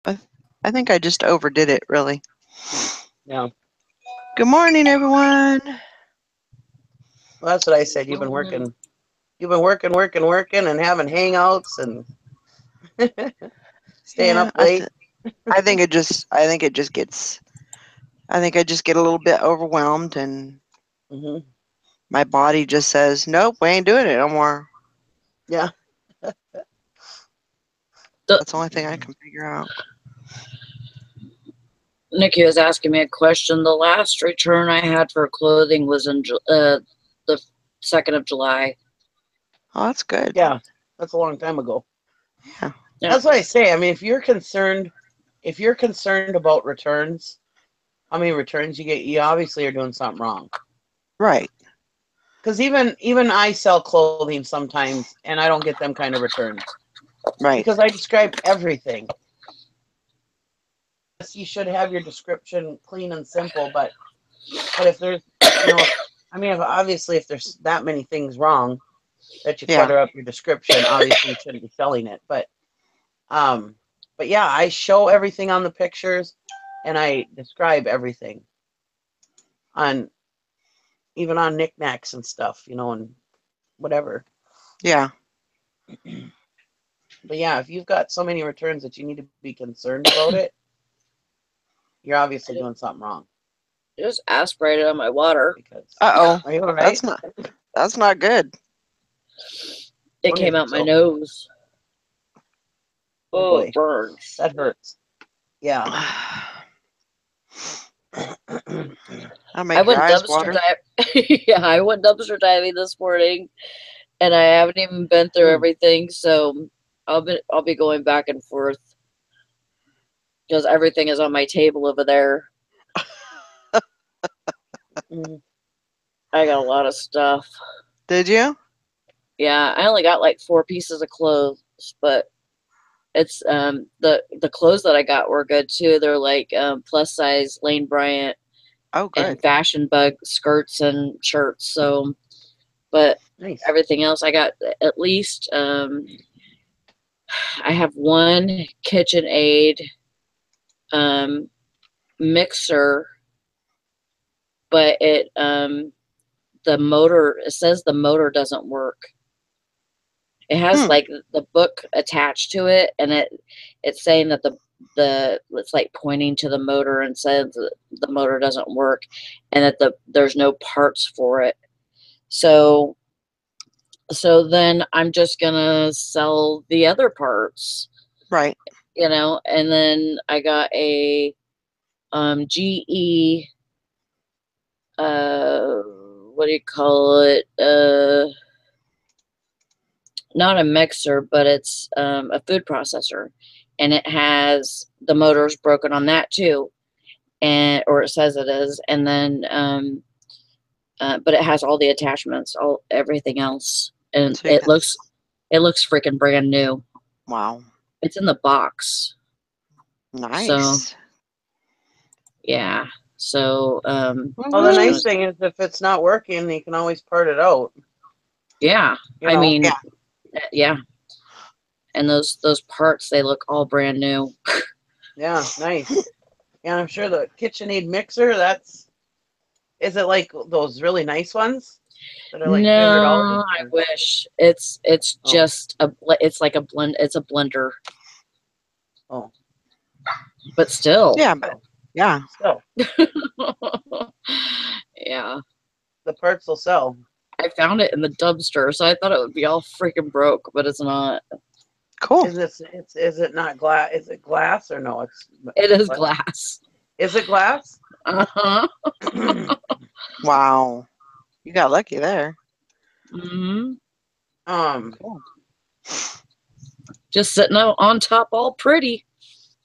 I, I think I just overdid it, really. Yeah. Good morning, everyone. Well, that's what I said. You've been working. You've been working, and having hangouts and staying Yeah, up late. I think it just gets. I think I just get a little bit overwhelmed, and Mm-hmm. my body just says, "Nope, we ain't doing it no more." Yeah. That's the only thing I can figure out. Nikki was asking me a question. The last return I had for clothing was in the 2nd of July. Oh, that's good. Yeah. That's a long time ago. Yeah. That's what I say. I mean, if you're concerned about returns, how many returns you get, you obviously are doing something wrong. Right. Because even I sell clothing sometimes, and I don't get them kind of returns. Right. Because I describe everything. You should have your description clean and simple, but if there's, if there's that many things wrong that you clutter up your description, obviously you shouldn't be selling it. But yeah, I show everything on the pictures, and I describe everything even on knickknacks and stuff, and whatever. Yeah. But yeah, if you've got so many returns that you need to be concerned about it, you're obviously doing something wrong. Just aspirated on my water. Uh-oh. Are you all right? That's not good. It came out my nose. Oh, it burns. That hurts. Yeah. I went dumpster yeah, I went dumpster diving this morning, and I haven't even been through everything, so I'll be going back and forth because everything is on my table over there. I got a lot of stuff. Did you? Yeah, I only got like 4 pieces of clothes, but it's the clothes that I got were good too. They're like plus size Lane Bryant and Fashion Bug skirts and shirts. So, but everything else I got at least. I have one KitchenAid mixer, but it says the motor doesn't work. It has like the book attached to it, and it's saying that it's like pointing to the motor and says the motor doesn't work, and that there's no parts for it. So then I'm just gonna sell the other parts, right? And then I got a GE what do you call it? Not a mixer, but it's a food processor, and it has the motors broken on that too, or it says it is, and then but it has all the attachments, everything else, and it looks freaking brand new. Wow! It's in the box. Nice. So, yeah. So, well, the nice thing is if it's not working, you can always part it out. Yeah, I mean, yeah. And those parts, they look all brand new. Yeah, nice. Yeah, I'm sure the KitchenAid mixer, is it like those really nice ones that are like $300? I wish. It's just it's like a blend. It's a blender. Oh, but still. Yeah, but yeah. Still. Yeah. The parts will sell. I found it in the dumpster, so I thought it would be all freaking broke, but it's not. Cool. Is it not glass? Is it glass or no? It is glass. Is it glass? Uh-huh. Wow. You got lucky there. Mm-hmm. Cool. Just sitting on top all pretty.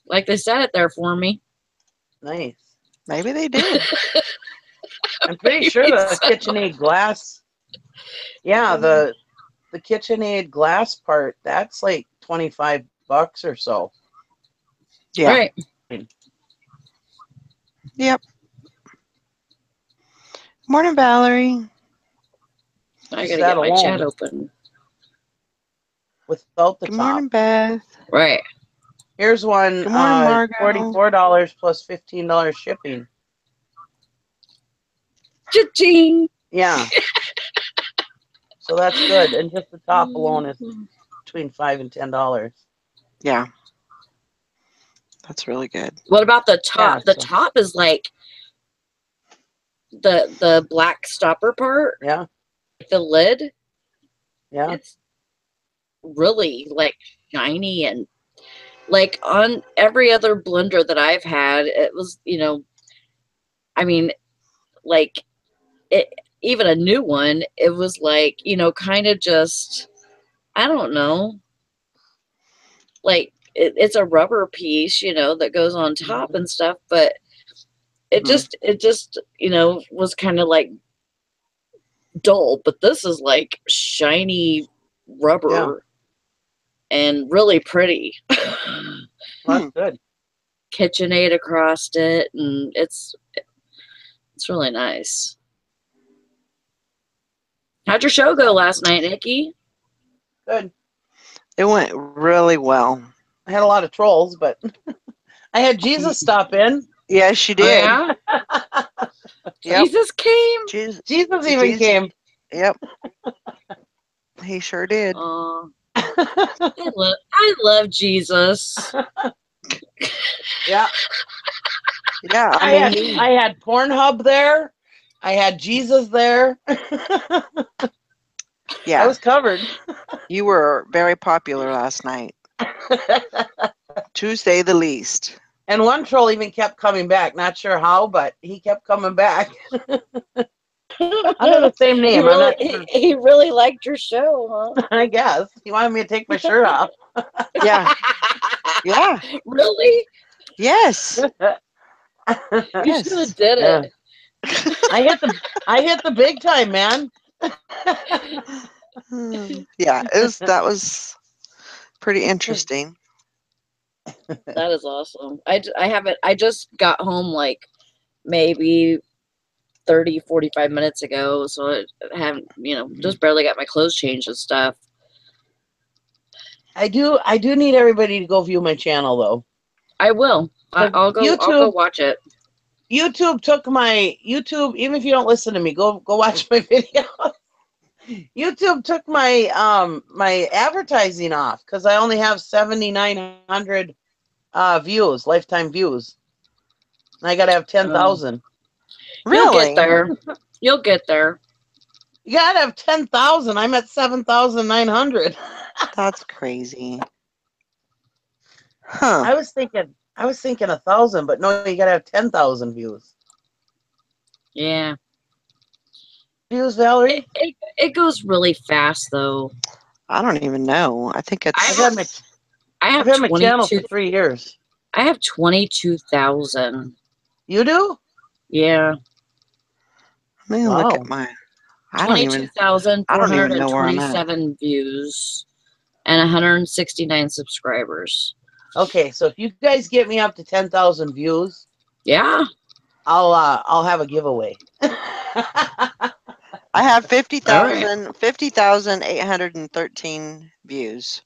Like they set it there for me. Nice. Maybe they did. I'm pretty sure the KitchenAid glass. Yeah, the KitchenAid glass part, that's like $25 or so. Yeah. Right. Yep. Morning, Valerie. I gotta get my chat open. Without the Good top. morning, Beth. Right. Here's one. Good morning, Margo. $44 plus $15 shipping. Cha-ching. Yeah. So that's good. And just the top alone is between $5 and $10. Yeah. That's really good. What about the top? Yeah, The so- top is like the black stopper part. Yeah. The lid. Yeah. It's really like shiny, and like on every other blender that I've had, it was, I mean, like it, even a new one, it was like, kind of just, I don't know, like it's a rubber piece, that goes on top and stuff, but it just, was kind of like dull, but this is like shiny rubber and really pretty. Well, that's good. KitchenAid across it, and it's really nice. How'd your show go last night, Nikki? Good. It went really well. I had a lot of trolls, but I had Jesus stop in. Yes, she Oh, did. yeah? Yep. Jesus came. Jesus even came. Yep. He sure did. I love Jesus. Yeah. Yeah, I had Pornhub there. I had Jesus there. yeah. I was covered. You were very popular last night. To say the least. And one troll even kept coming back. Not sure how, but he kept coming back. Under the same name. He really liked your show, huh? I guess. He wanted me to take my shirt off. Yeah. Yeah. Really? Yes. You should have did it. I hit the big time, man. Yeah, that was pretty interesting. That is awesome. I just got home like maybe 30, 45 minutes ago, so I haven't, just barely got my clothes changed and stuff. I do need everybody to go view my channel though. I will. I'll go watch it. YouTube took my even if you don't listen to me, go watch my video. YouTube took my my advertising off because I only have 7,900 views, lifetime views. And I gotta have 10,000. Really? You'll get there. You'll get there. You gotta have 10,000. I'm at 7,900. That's crazy. Huh. I was thinking 1,000, but no, you gotta have 10,000 views. Yeah. Views, Valerie? It goes really fast though. I don't even know. I think it's. I've had my channel for 3 years. I have 22,000. You do? Yeah. Let me look at my. I don't even know where I'm at. 22,427 views and 169 subscribers. Okay, so if you guys get me up to 10,000 views, yeah, I'll have a giveaway. I have 50,813 views.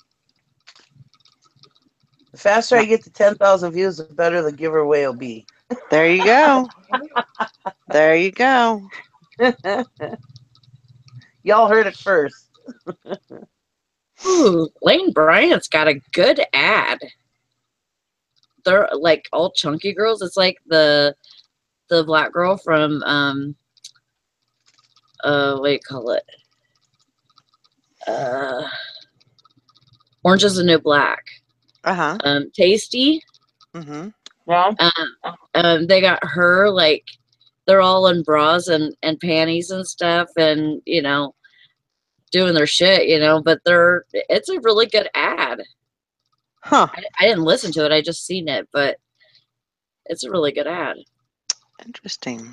The faster I get to 10,000 views, the better the giveaway will be. There you go. There you go. Y'all heard it first. Ooh, Lane Bryant's got a good ad. They're like all chunky girls. It's like the black girl from what do you call it? Orange is the New Black. Tasty. Mm-hmm. Yeah. They got her, like, they're all in bras and panties and stuff, and doing their shit, but it's a really good ad. Huh. I didn't listen to it, I just seen it, but it's a really good ad. Interesting.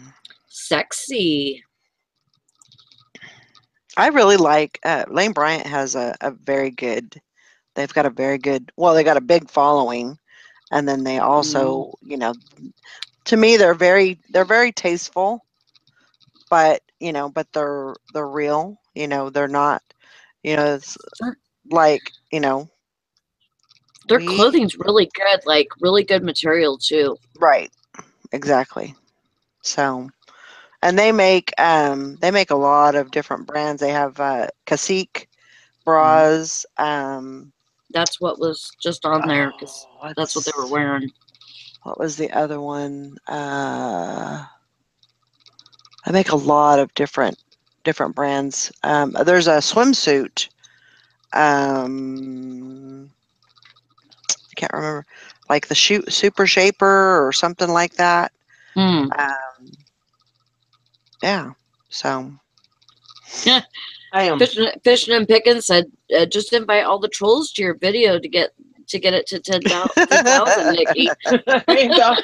Sexy. I really like Lane Bryant has a very good. They've got a very good. Well, they got a big following, and then they also, to me, they're very tasteful, but but they're real. They're not. It's like Their clothing's really good, like really good material too. Right. Exactly. So, and they make a lot of different brands. They have Cacique bras. That's what was just on there because that's what they were wearing. What was the other one? I make a lot of different brands. There's a swimsuit. I can't remember, like the Super Shaper or something like that. Yeah. So. I am Fishing and Picking said, just invite all the trolls to your video to get it to 10,000, Nikki. There you go.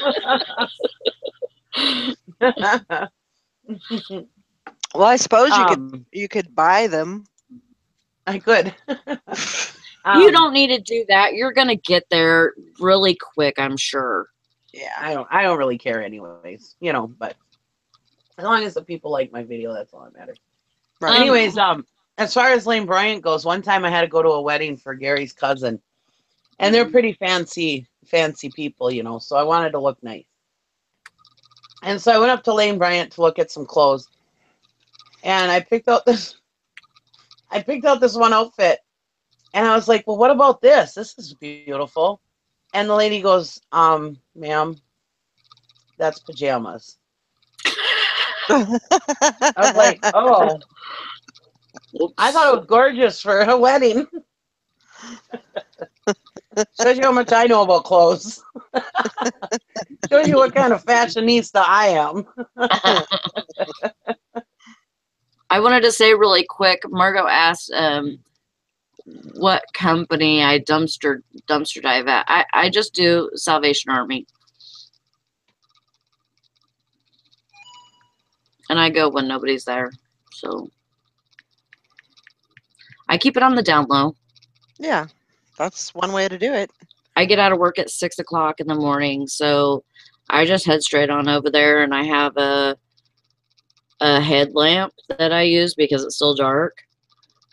Well, I suppose you could buy them. I could. You don't need to do that. You're gonna get there really quick, I'm sure. Yeah. I don't really care anyways, you know, but as long as the people like my video, that's all that matters. Right. Anyways, as far as Lane Bryant goes, one time I had to go to a wedding for Gary's cousin, and they're pretty fancy people, you know, so I wanted to look nice. And so I went up to Lane Bryant to look at some clothes, and I picked out this one outfit, and I was like, well, what about this? This is beautiful. And the lady goes, ma'am, that's pajamas. I was like, oh. Oops. I thought it was gorgeous for a wedding. Shows you how much I know about clothes. Shows you what kind of fashionista I am. I wanted to say really quick, Margot asked what company I dumpster dive at. I just do Salvation Army. And I go when nobody's there. So I keep it on the down low. Yeah, that's one way to do it. I get out of work at 6 o'clock in the morning, so I just head straight on over there, and I have a headlamp that I use because it's still dark,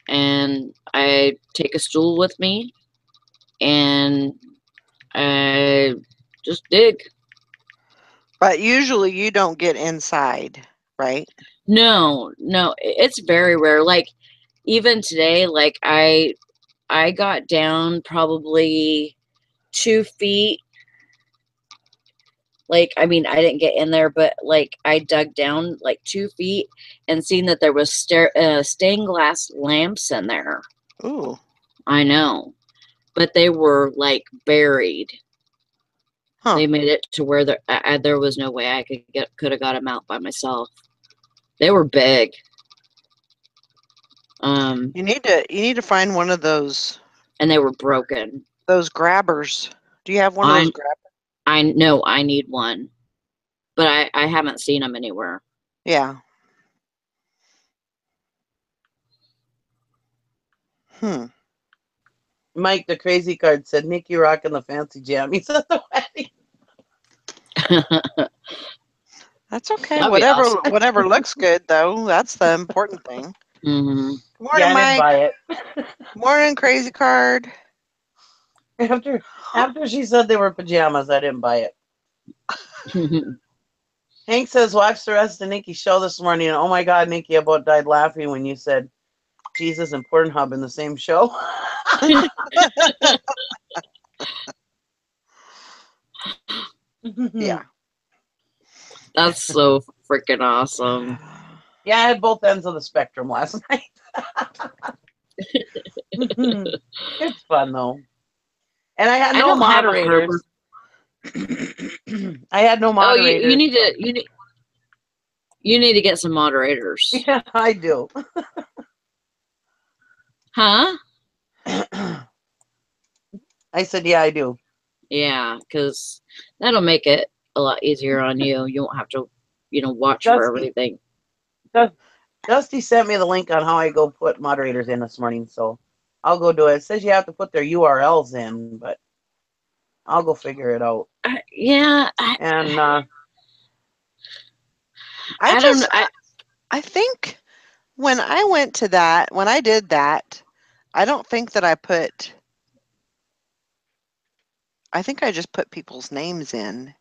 and I take a stool with me, and I just dig. But usually you don't get inside, right? No, it's very rare. Like even today, like I got down probably 2 feet. Like, I mean, I didn't get in there, but like I dug down like 2 feet and seen that there was stained glass lamps in there. Ooh. I know, but they were like buried. Huh. They made it to where there was no way I could have got them out by myself. They were big. You need to find one of those. And they were broken. Those grabbers. Do you have one of those grabbers? I know I need one, but I haven't seen them anywhere. Yeah. Mike, the crazy card, said, Nikki rocking the fancy jammies at the wedding. That's okay. Whatever looks good, though. That's the important thing. Mm-hmm. Good morning, Mike. Buy it. Morning, crazy card. After she said they were pajamas, I didn't buy it. Hank says, watch the rest of Nikki's show this morning. And, oh my God, Nikki, I about died laughing when you said Jesus and Pornhub in the same show. Yeah. That's so freaking awesome. Yeah, I had both ends of the spectrum last night. It's fun, though. And I had no moderators. I had no moderators. Oh, you need to get some moderators. Yeah, I do. Huh? I said, yeah, I do. Yeah, because that'll make it a lot easier on you. You won't have to, watch for everything. Dusty sent me the link on how I go put moderators in this morning, so I'll go do it. It says you have to put their URLs in, but I'll go figure it out. Yeah. I think when I did that, I don't think that I put I think I just put people's names in.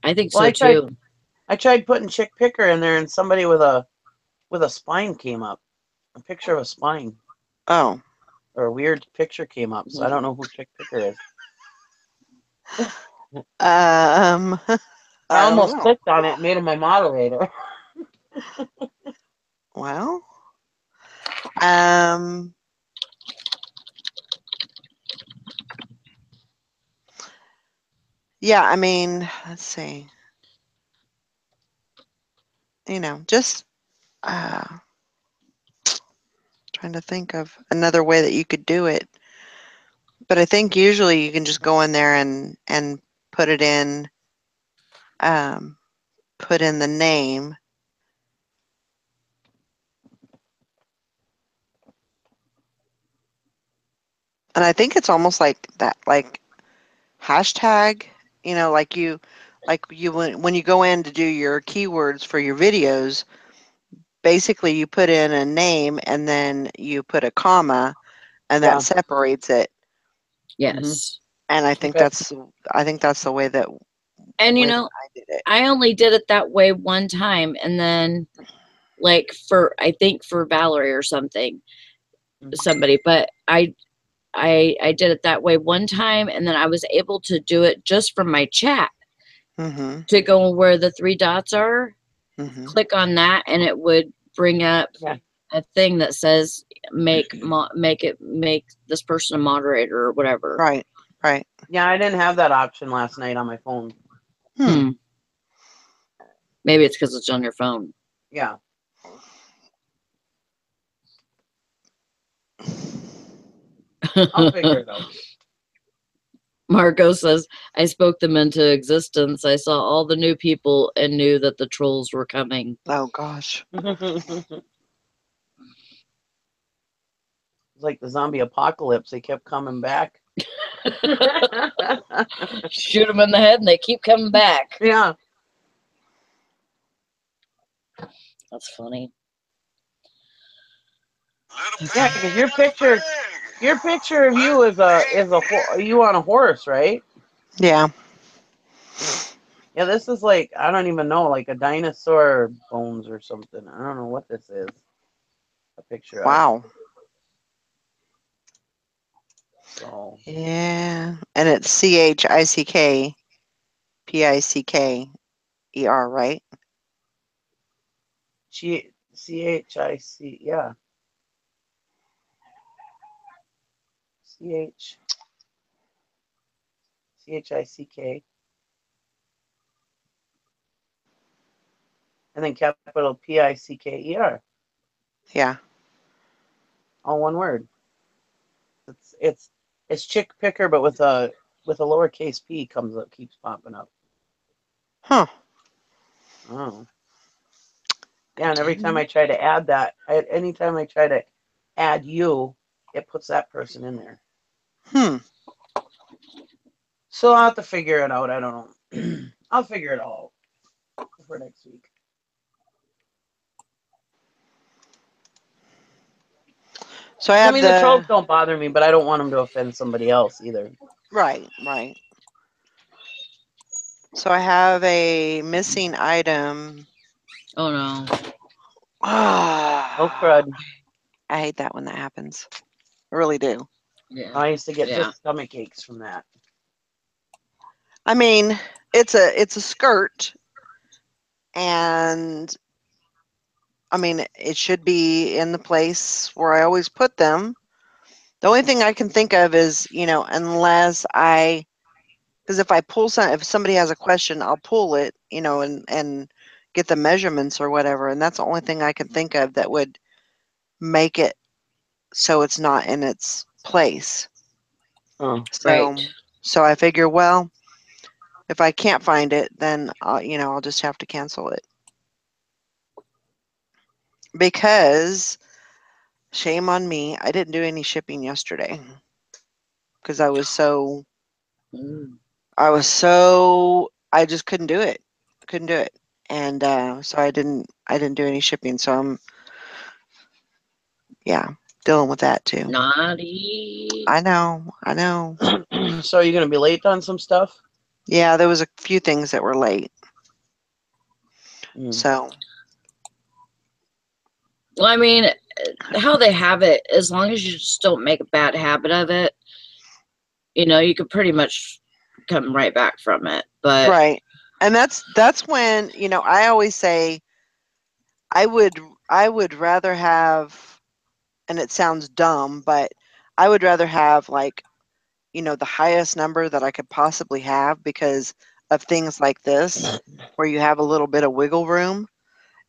I think Well, so too. I tried putting chick picker in there, and somebody with a spine came up. A picture of a spine. Oh. Or a weird picture came up, so I don't know who chick picker is. I I don't almost know. clicked on it and made him a moderator. Well, yeah, I mean, let's see. You know, just trying to think of another way that you could do it. But I think usually you can just go in there and put it in, put in the name. And I think it's almost like that, like hashtag, you know, like you when you go in to do your keywords for your videos, basically you put in a name and then you put a comma and Yeah. that separates it. Yes. And I think Okay. that's the way that And you way that know, I did it. I only did it that way one time, and then like I think for Valerie or something, somebody, but I did it that way one time, and then I was able to do it just from my chat. To go where the three dots are, click on that, and it would bring up a thing that says make this person a moderator or whatever. Right. Right. Yeah, I didn't have that option last night on my phone. Maybe it's because it's on your phone. Yeah. I'll figure it out. Marco says, I spoke them into existence. I saw all the new people and knew that the trolls were coming. Oh, gosh. It's like the zombie apocalypse. They kept coming back. Shoot them in the head and they keep coming back. Yeah. That's funny. Yeah, because your picture of you is you on a horse, right? Yeah. Yeah, this is like, I don't even know, like a dinosaur bones or something. I don't know what this is. A picture of. Wow. So. Yeah. And it's CHICK PICKER, right? CHIC, yeah. CHICK. And then capital PICKER. Yeah. All one word. It's chick picker, but with a lowercase p keeps popping up. Huh. Oh. Yeah, and every time I try to add that, anytime I try to add you, it puts that person in there. So I'll have to figure it out. I don't know. I'll figure it all out for next week. So I have the trolls don't bother me, but I don't want them to offend somebody else either. Right, right. So I have a missing item. Oh no. Oh crud. I hate that when that happens. I really do. Yeah. I used to get just stomach aches from that. I mean, it's a skirt, and I mean, it should be in the place where I always put them. The only thing I can think of is, you know, unless because if I pull if somebody has a question, I'll pull it, you know, and get the measurements or whatever, and that's the only thing I can think of that would make it so it's not in its place. Oh, right. So I figure, well, if I can't find it, then I'll just have to cancel it. Because shame on me, I didn't do any shipping yesterday because I just couldn't do it. Couldn't do it. And so I didn't do any shipping. So yeah. dealing with that too. Naughty. I know. So are you going to be late on some stuff? Yeah, there was a few things that were late. So. Well, I mean, how they have it, as long as you just don't make a bad habit of it, you could pretty much come right back from it. But right. And that's when, I always say I would rather have, and it sounds dumb, but I would rather have like, the highest number that I could possibly have because of things like this where you have a little bit of wiggle room,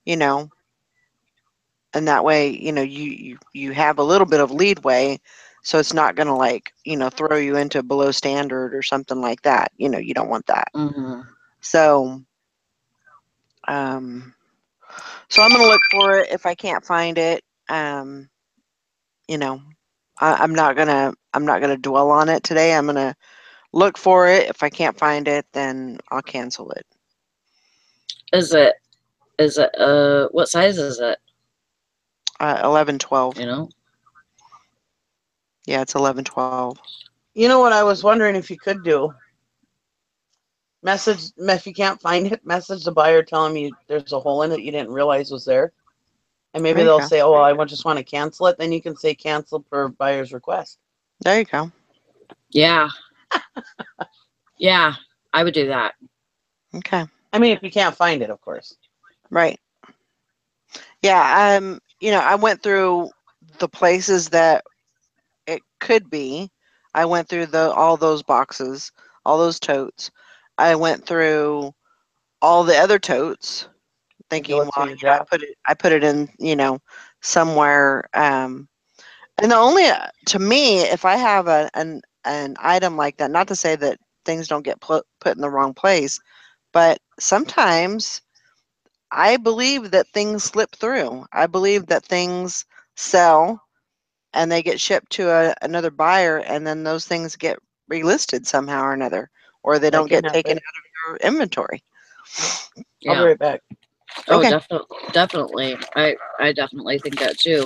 and that way, you have a little bit of leadway, so it's not going to like, throw you into below standard or something like that. You don't want that. So, so I'm going to look for it. If I can't find it, I'm not gonna dwell on it today. I'm gonna look for it. If I can't find it, then I'll cancel it. Is it what size is it? 11-12. Yeah, it's 11-12. You know what I was wondering if you could do? Message, if you can't find it, message the buyer, tell them there's a hole in it you didn't realize was there. And maybe they'll say, oh, well, I just want to cancel it. Then you can say cancel per buyer's request. There you go. Yeah. Yeah, I would do that. Okay. I mean, if you can't find it, of course. Right. Yeah, I went through the places that it could be. I went through all those boxes, all those totes. I went through all the other totes, thinking, well, I put it in, somewhere. And the only, to me, if I have an item like that, not to say that things don't get put in the wrong place, but sometimes I believe that things slip through. I believe that things sell and they get shipped to another buyer, and then those things get relisted somehow or another, or they don't get taken out of your inventory. Yeah. I'll be right back. Oh, okay. Definitely. I definitely think that too.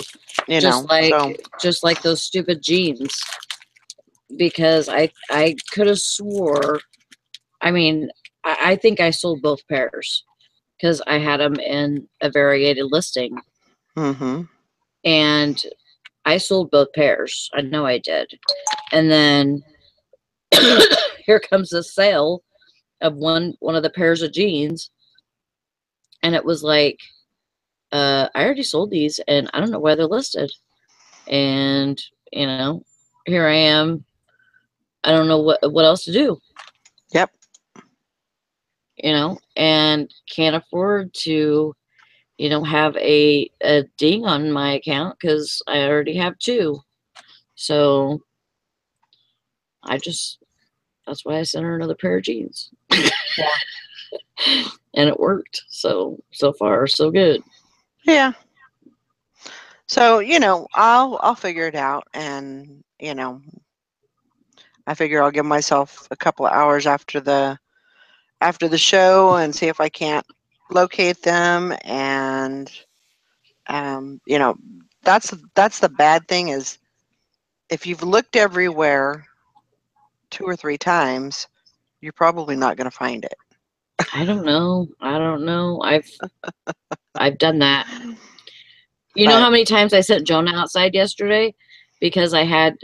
Just like those stupid jeans, because I could have swore. I mean, I think I sold both pairs because I had them in a variegated listing. And I sold both pairs. I know I did. And then here comes the sale of one of the pairs of jeans, and it was like, I already sold these, and I don't know why they're listed. And here I am. I don't know what else to do. Yep. And can't afford to, have a ding on my account because I already have two. So that's why I sent her another pair of jeans. Yeah. And it worked. So far, so good. Yeah. So, I'll figure it out, and, I figure I'll give myself a couple of hours after the show and see if I can't locate them. And, that's the bad thing is if you've looked everywhere 2 or 3 times, you're probably not going to find it. I don't know. I've done that. You know how many times I sent Jonah outside yesterday because I had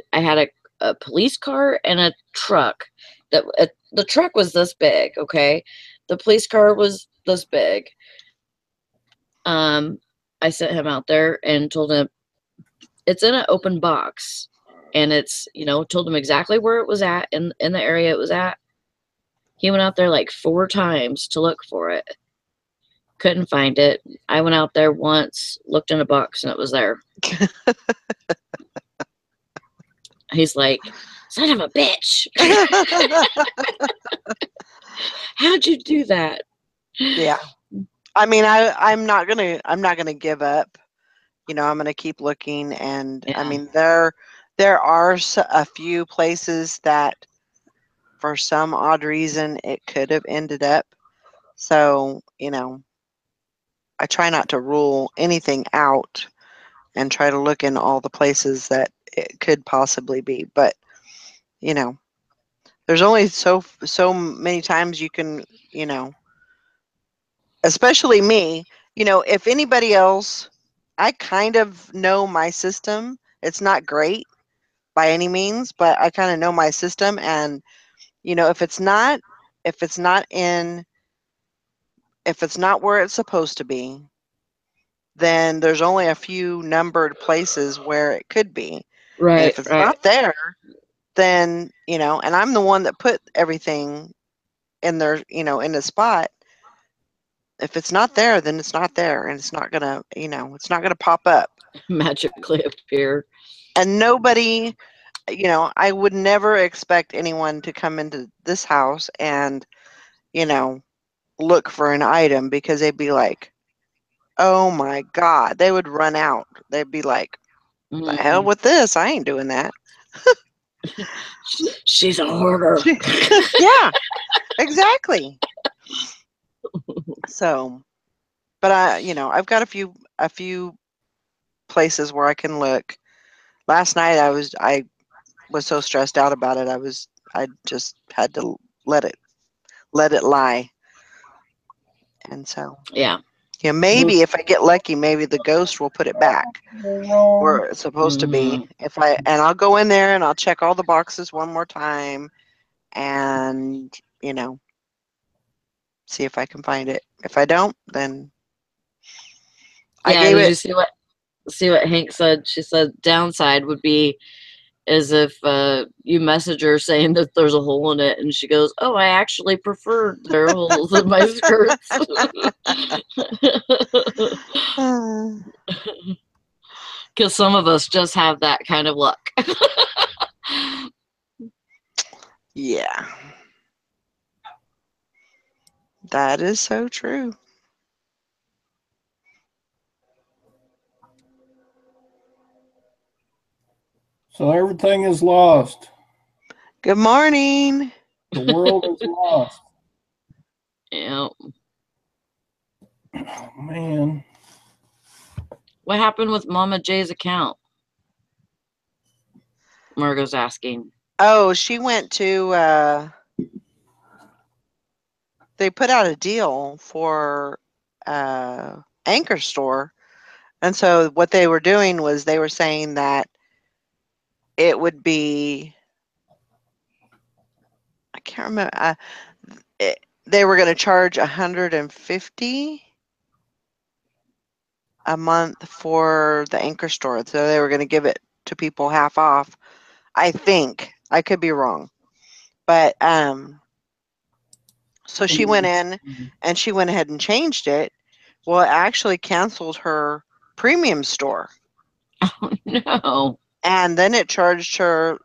a police car and a truck. The truck was this big, okay? The police car was this big. I sent him out there and told him it's in an open box, and it's, told him exactly where it was at in the area it was at. He went out there like 4 times to look for it. Couldn't find it. I went out there once, looked in a box, and it was there. He's like, son of a bitch. How'd you do that? Yeah. I mean, I'm not gonna give up. I'm gonna keep looking, and yeah. I mean, there are a few places that, for some odd reason, it could have ended up. So, I try not to rule anything out and try to look in all the places that it could possibly be. But, you know, there's only so many times you can, you know, especially me, you know, if anybody else, I kind of know my system. It's not great by any means, but I kind of know my system. And, you know, if it's not in, if it's not where it's supposed to be, then there's only a few numbered places where it could be. And Right, if it's right. not there, then, you know, and I'm the one that put everything in their, you know, in the spot. If it's not there, then it's not there, and it's not gonna, you know, it's not gonna pop up. Magically appear. And nobody, you know, I would never expect anyone to come into this house and, you know, look for an item, because they'd be like, oh my God, they would run out. They'd be like, the hell with this? I ain't doing that. She's a hoarder. Yeah, exactly. So, but you know, I've got a few places where I can look. Last night I was so stressed out about it. I just had to let it lie. And so, Yeah. you know, maybe if I get lucky, maybe the ghost will put it back where it's supposed to be. And I'll go in there and I'll check all the boxes one more time, and, you know, see if I can find it. If I don't, then I Yeah, gave did it. you see what Hank said? She said downside would be as if you message her saying that there's a hole in it, and she goes, "Oh, I actually prefer there are holes in my skirts." Because some of us just have that kind of luck. Yeah. That is so true. So everything is lost. Good morning. The world is lost. Yeah. Oh, man. What happened with Mama J's account? Margot's asking. Oh, she went to they put out a deal for Anchor Store. And so what they were doing was they were saying that it would be, I can't remember, they were going to charge $150 a month for the Anchor Store. So they were going to give it to people half off. I think. I could be wrong. But so she went in and she went ahead and changed it. Well, it actually canceled her premium store. Oh, no. And then it charged her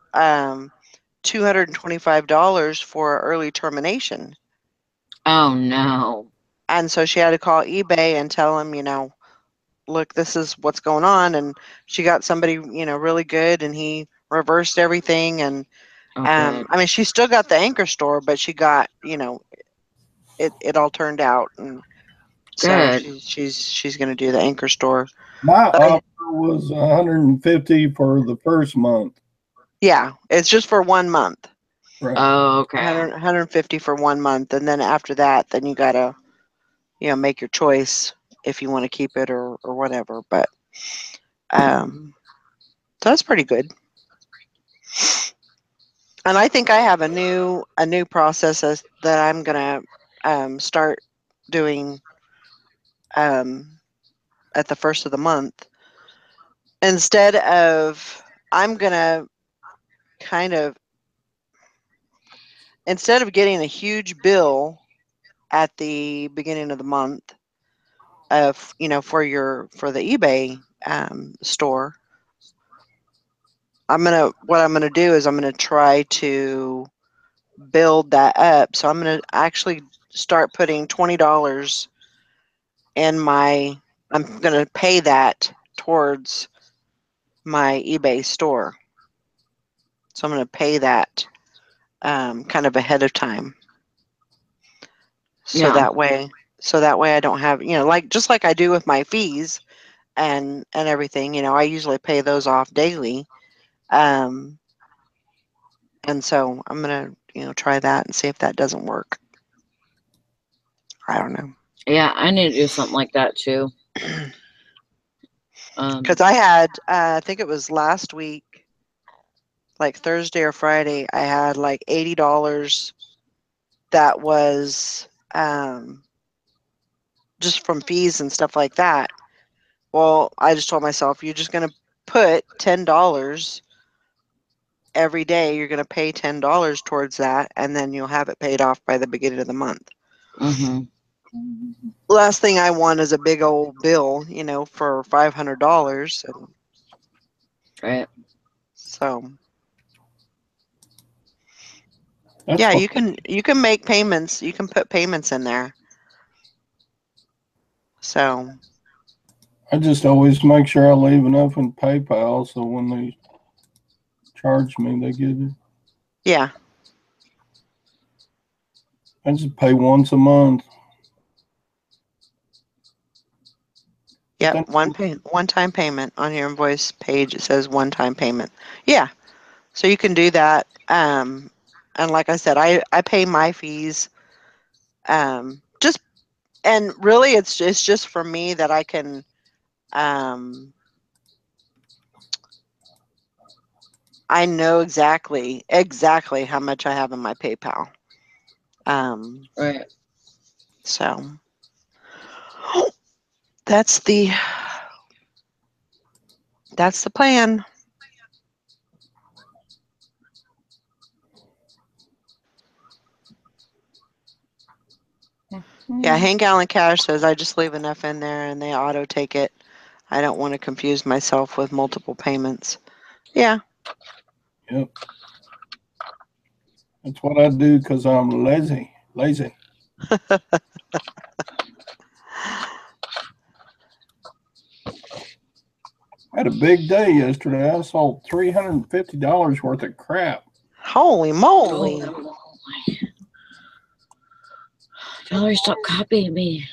$225 for early termination. Oh, no. And so she had to call eBay and tell them, you know, look, this is what's going on. And she got somebody, you know, really good, and he reversed everything. And Okay. I mean, she still got the Anchor Store, but she got, you know, it all turned out. And so Good. she's going to do the Anchor Store. My But offer was 150 for the first month. yeah, it's just for 1 month. Right. Oh, okay. 150 for 1 month, and then after that, then you gotta, you know, make your choice if you want to keep it or whatever. But so that's pretty good. And I think I have a new process that I'm gonna start doing at the first of the month. Instead of, I'm gonna kind of, instead of getting a huge bill at the beginning of the month of, you know, for the eBay store, what I'm gonna do is I'm gonna try to build that up. So I'm gonna actually start putting $20 in my. I'm gonna pay that towards my eBay store. So I'm gonna pay that kind of ahead of time. So Yeah. that way I don't have, you know, like just like I do with my fees. and everything. You know, I usually pay those off daily. And so I'm gonna, you know, try that and see if that doesn't work. I don't know. Yeah, I need to do something like that too. Because I had, I think it was last week, like Thursday or Friday, I had like $80 that was just from fees and stuff like that. Well, I just told myself, you're just going to put $10 every day. You're going to pay $10 towards that, and then you'll have it paid off by the beginning of the month. Mm-hmm. Last thing I want is a big old bill, you know, for $500. And Right. so, That's yeah, what you can make payments. You can put payments in there. So, I just always make sure I leave enough in PayPal so when they charge me, they get it. yeah. I just pay once a month. Yep, one-time payment on your invoice page. It says one-time payment. Yeah, so you can do that. And like I said, I pay my fees. Just and really, it's just for me that I can. I know exactly how much I have in my PayPal. Right. So that's the plan. Yeah, Hank Allen Cash says I just leave enough in there and they auto take it. I don't want to confuse myself with multiple payments. Yeah. Yep. That's what I do because I'm lazy. Had a big day yesterday. I sold $350 worth of crap. Holy moly. Oh, Valerie, stop copying me.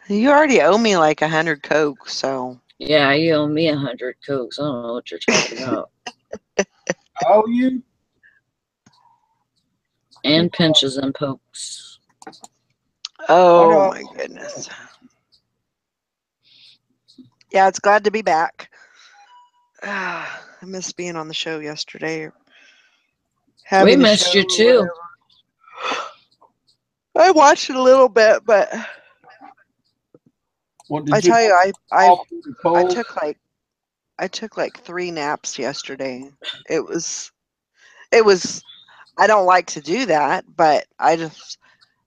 You already owe me like 100 Cokes, so. Yeah, you owe me 100 Cokes. I don't know what you're talking about. Oh, you? And pinches and pokes. Oh my goodness. Yeah, it's glad to be back. I missed being on the show yesterday. We missed you too. I watched it a little bit, but What did I tell you, I took like 3 naps yesterday. It was I don't like to do that, but I just,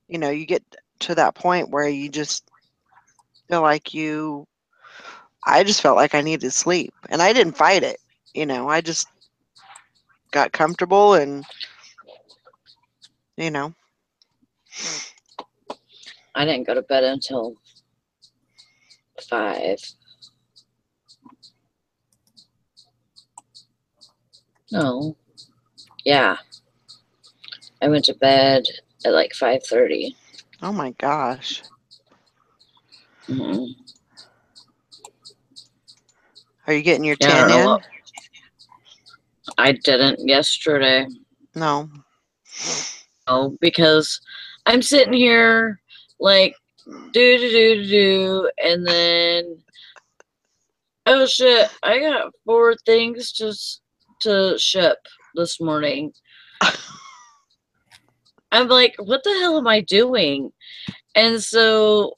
you know, you get to that point where you just feel like I just felt like I needed sleep, and I didn't fight it. You know, I just got comfortable and, you know. I didn't go to bed until 5. No. Yeah. I went to bed at like 5:30. Oh my gosh. Mm-hmm. Are you getting your Yeah, I 10 don't know in? what. I didn't yesterday. No. No, because I'm sitting here like do, and then oh shit, I got 4 things to ship this morning. I'm like, what the hell am I doing? And so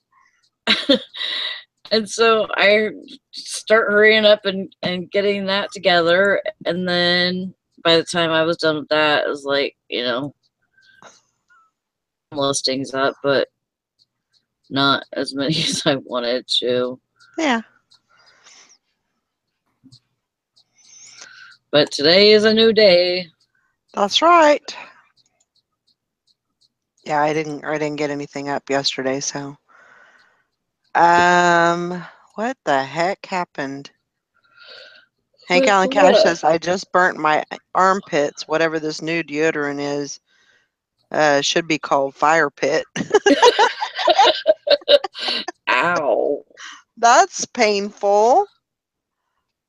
and so I start hurrying up and getting that together, and then by the time I was done with that, it was like, you know, listings up, but not as many as I wanted to. Yeah. But today is a new day. That's right. Yeah, I didn't get anything up yesterday, so. What the heck happened? Hank Allen Cash says, I just burnt my armpits, whatever this new deodorant is. Should be called Fire Pit. Ow. That's painful.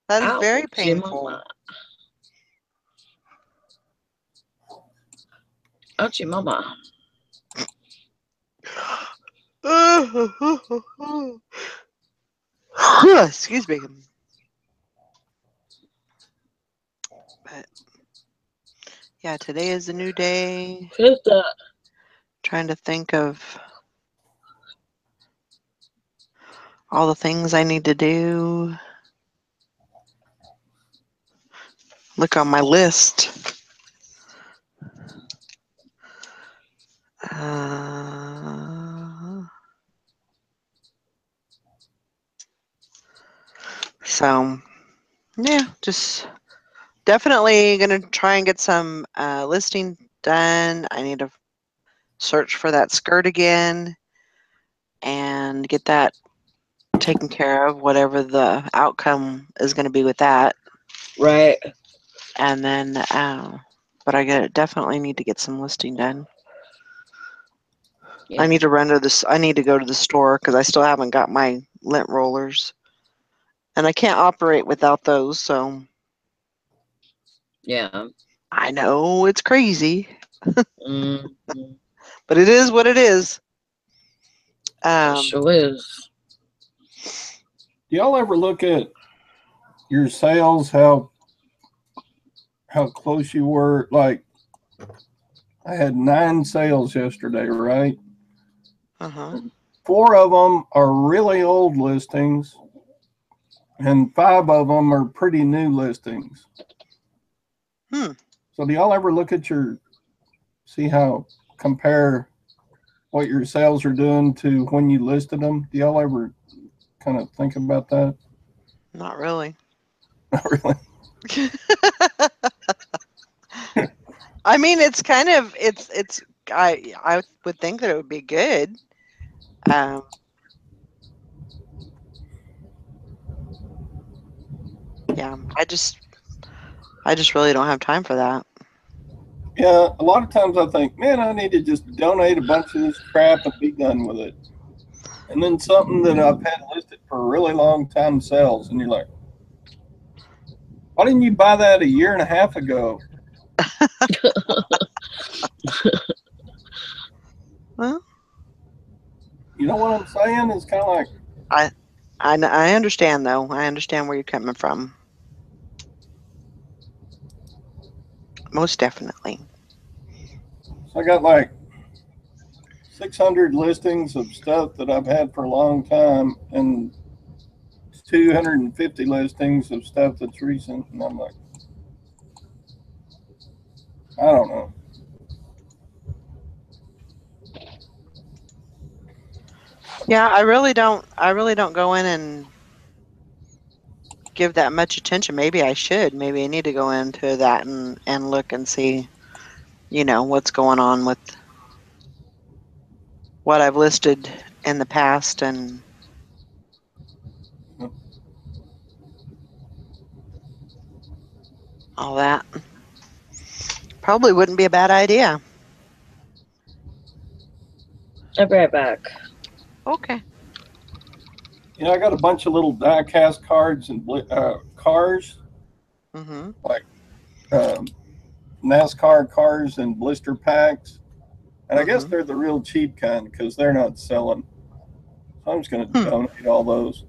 That is very Ouchie, painful. mama. Ouchie, mama. Excuse me. But yeah, today is a new day. Who's that? Trying to think of all the things I need to do. Look on my list. So, yeah, just definitely going to try and get some listing done. I need to search for that skirt again and get that taken care of, whatever the outcome is going to be with that. Right. And then, but I definitely need to get some listing done. Yeah. I need to render this. I need to go to the store because I still haven't got my lint rollers, and I can't operate without those. So Yeah. I know it's crazy, Mm-hmm. but it is what it is. It sure is. Do y'all ever look at your sales, how close you were? Like, I had 9 sales yesterday, right? Uh-huh. 4 of them are really old listings, and 5 of them are pretty new listings. So do y'all ever look at see how compare what your sales are doing to when you listed them? Do y'all ever kind of think about that? Not really. Not really. I mean, it's kind of it's. I would think that it would be good. Yeah, I just really don't have time for that. Yeah, a lot of times I think, man, I need to just donate a bunch of this crap and be done with it. And then something that I've had listed for a really long time sells, and you're like, why didn't you buy that a year and a half ago? Well, You know what I'm saying? It's kind of like, I understand though. I understand where you're coming from. Most definitely. so I got like 600 listings of stuff that I've had for a long time, and 250 listings of stuff that's recent, and I'm like, I don't know. Yeah, I really don't. I really don't go in and give that much attention. Maybe I should. Maybe I need to go into that and look and see, what's going on with what I've listed in the past and all that. Probably wouldn't be a bad idea. I'll be right back. Okay. You know, I got a bunch of little die-cast cards and cars, Mm-hmm. like NASCAR cars and blister packs. And I guess they're the real cheap kind because they're not selling. So I'm just going to donate all those.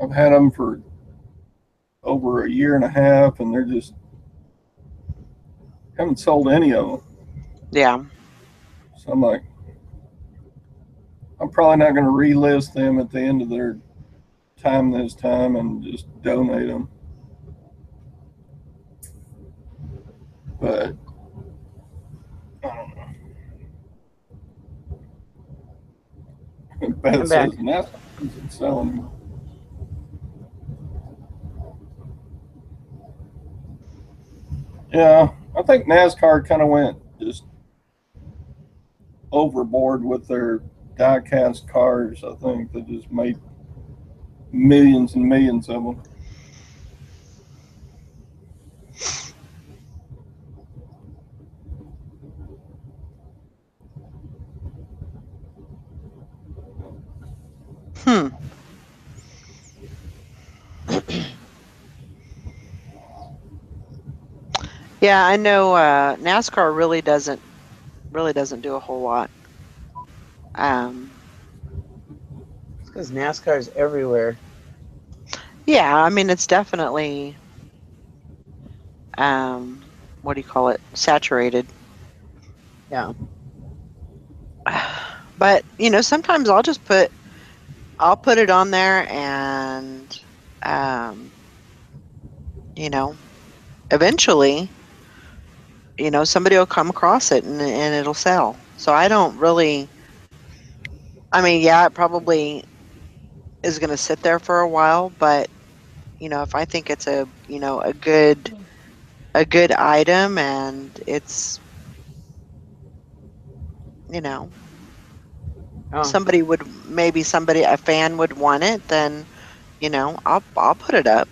I've had them for over a year and a half, and they're just haven't sold any of them. Yeah. So I'm like, I'm probably not going to relist them at the end of their time this time and just donate them. But I don't know. Beth says NASCAR isn't selling. Yeah, I think NASCAR kind of went just overboard with their die-cast cars. I think they just made millions and millions of them. Hmm. Yeah, I know NASCAR really doesn't do a whole lot. It's because NASCAR's everywhere. Yeah, I mean it's definitely what do you call it? Saturated. Yeah. But, you know, sometimes I'll put it on there and you know, eventually, you know, somebody will come across it and it'll sell. So I don't really I mean, yeah, it probably is going to sit there for a while, but you know, if I think it's a, you know, a good item and it's, you know, Oh, somebody a fan would want it, then, you know, I'll put it up.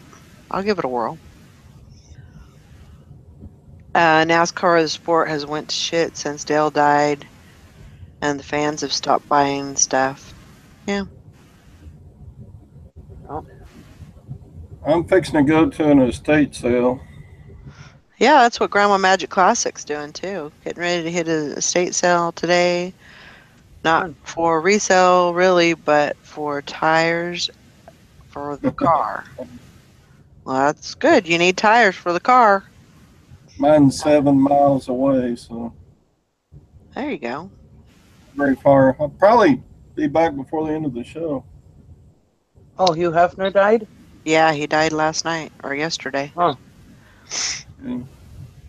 I'll give it a whirl. NASCAR as a sport has went to shit since Dale died, and the fans have stopped buying stuff. Yeah. oh. I'm fixing to go to an estate sale. Yeah, that's what Grandma Magic Classic's doing too. Getting ready to hit a estate sale today. Not Fun. for resale, really, but for tires for the car. Well, that's good. You need tires for the car. Mine's 7 miles away, so There you go. very far. I'll probably be back before the end of the show. Oh, Hugh Hefner died? Yeah, he died last night or yesterday. Huh. Yeah.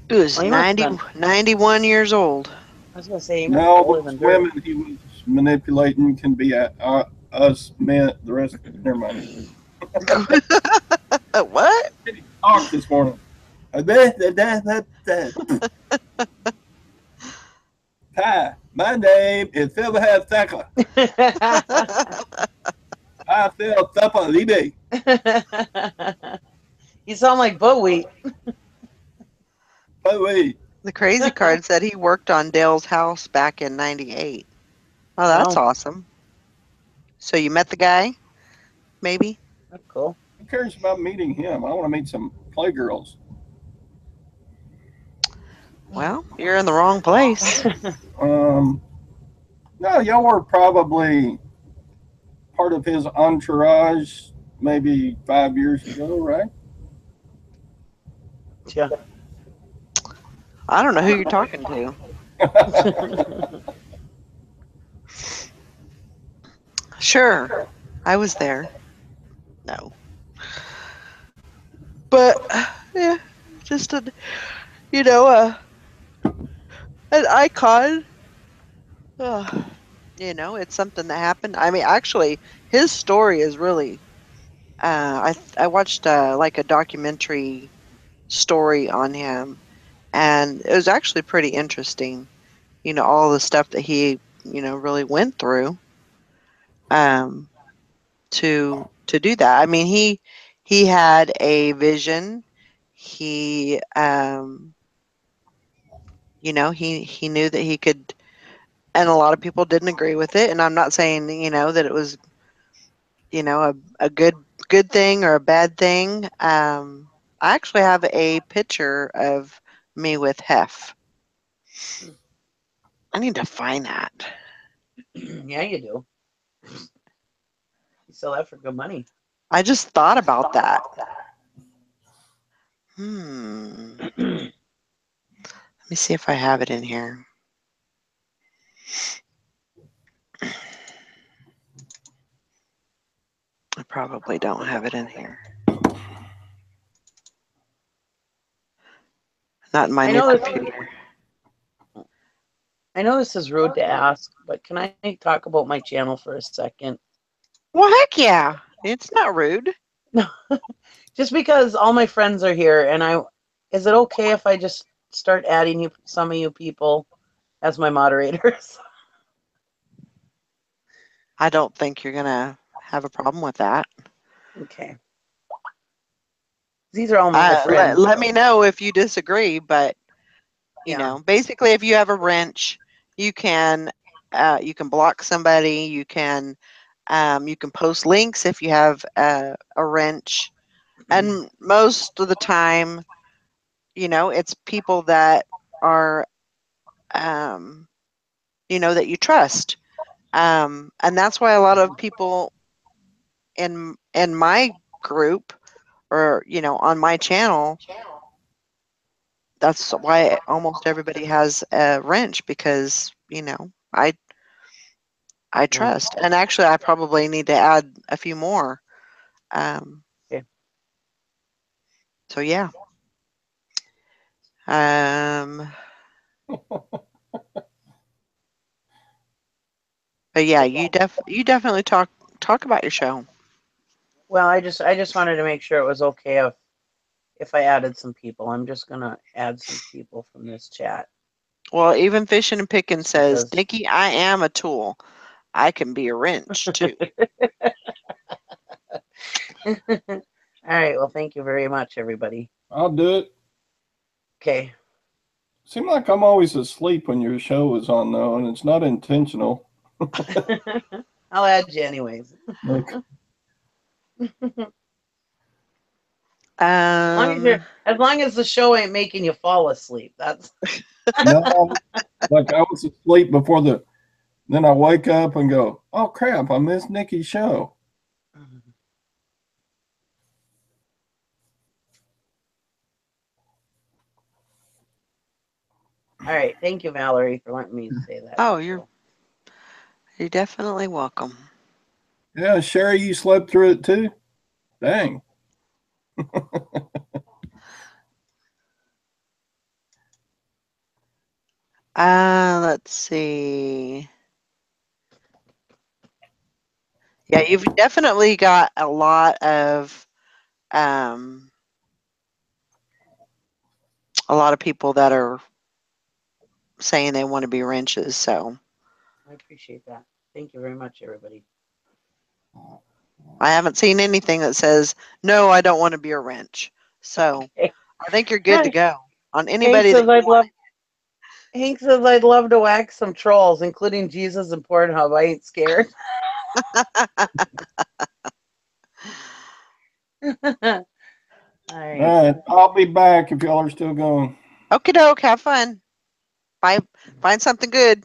He was Well, he must have 90, been. 91 years old. I was going to say, he must be Now older those than dirt. women he was manipulating can be us men. The rest, never mind. What? Talk this morning. Hi, my name is Silverhead Sackler. I sell stuff on eBay. You sound like Bowie. By the way, The crazy card said he worked on Dale's house back in 98. Oh, that's Oh, awesome. So you met the guy, maybe? that's cool. who cares about meeting him? I want to meet some playgirls. Well, you're in the wrong place. Um, no, y'all were probably part of his entourage maybe 5 years ago, right? Yeah. I don't know who you're talking to. Sure, I was there. No. But, yeah, just you know, an icon. You know, it's something that happened. I mean, actually, his story is really. I watched like a documentary story on him, and it was actually pretty interesting. You know, all the stuff that he really went through um, to do that. I mean, he had a vision. He he knew that he could, and a lot of people didn't agree with it. And I'm not saying that it was a good thing or a bad thing. I actually have a picture of me with Hef. I need to find that. Yeah, you do. You sell that for good money. I just thought about that. Let me see if I have it in here. I probably don't have it in here. Not in my new computer. I know this is rude to ask, but can I talk about my channel for a second? Well, heck yeah. It's not rude. No, just because all my friends are here, and is it okay if I just start adding some of you people as my moderators? I don't think you're going to have a problem with that. Okay. These are all my friends. Let me know if you disagree, but Yeah. basically if you have a wrench, you can block somebody, you can You can post links if you have a wrench. And most of the time, it's people that are, that you trust. And that's why a lot of people in my group or, on my channel, that's why almost everybody has a wrench because, I trust. And actually, I probably need to add a few more. Okay. So, yeah. But yeah, you definitely talk about your show. Well, I just wanted to make sure it was okay if I added some people. I'm just gonna add some people from this chat. Well, even Fishing and Picking says, Because Nikki, I am a tool. I can be a wrench too. all right. Well, thank you very much, everybody. I'll do it. Okay. Seems like I'm always asleep when your show is on, though, and it's not intentional. I'll add you anyways. Look, As long as the show ain't making you fall asleep, that's no, like I was asleep before then I wake up and go, oh crap, I missed Nikki's show. all right. Thank you, Valerie, for letting me say that. Oh, you're definitely welcome. Yeah, Sherry, you slept through it too? Dang. Let's see. Yeah, you've definitely got a lot of people that are saying they want to be wrenches. So I appreciate that. Thank you very much, everybody. I haven't seen anything that says no, I don't want to be a wrench. So Okay. I think you're good to go on Hank anybody says that Hank says I'd love to whack some trolls, including Jesus and Pornhub. I ain't scared. All right. All right, I'll be back if y'all are still going. Okie doke, have fun. Find something good.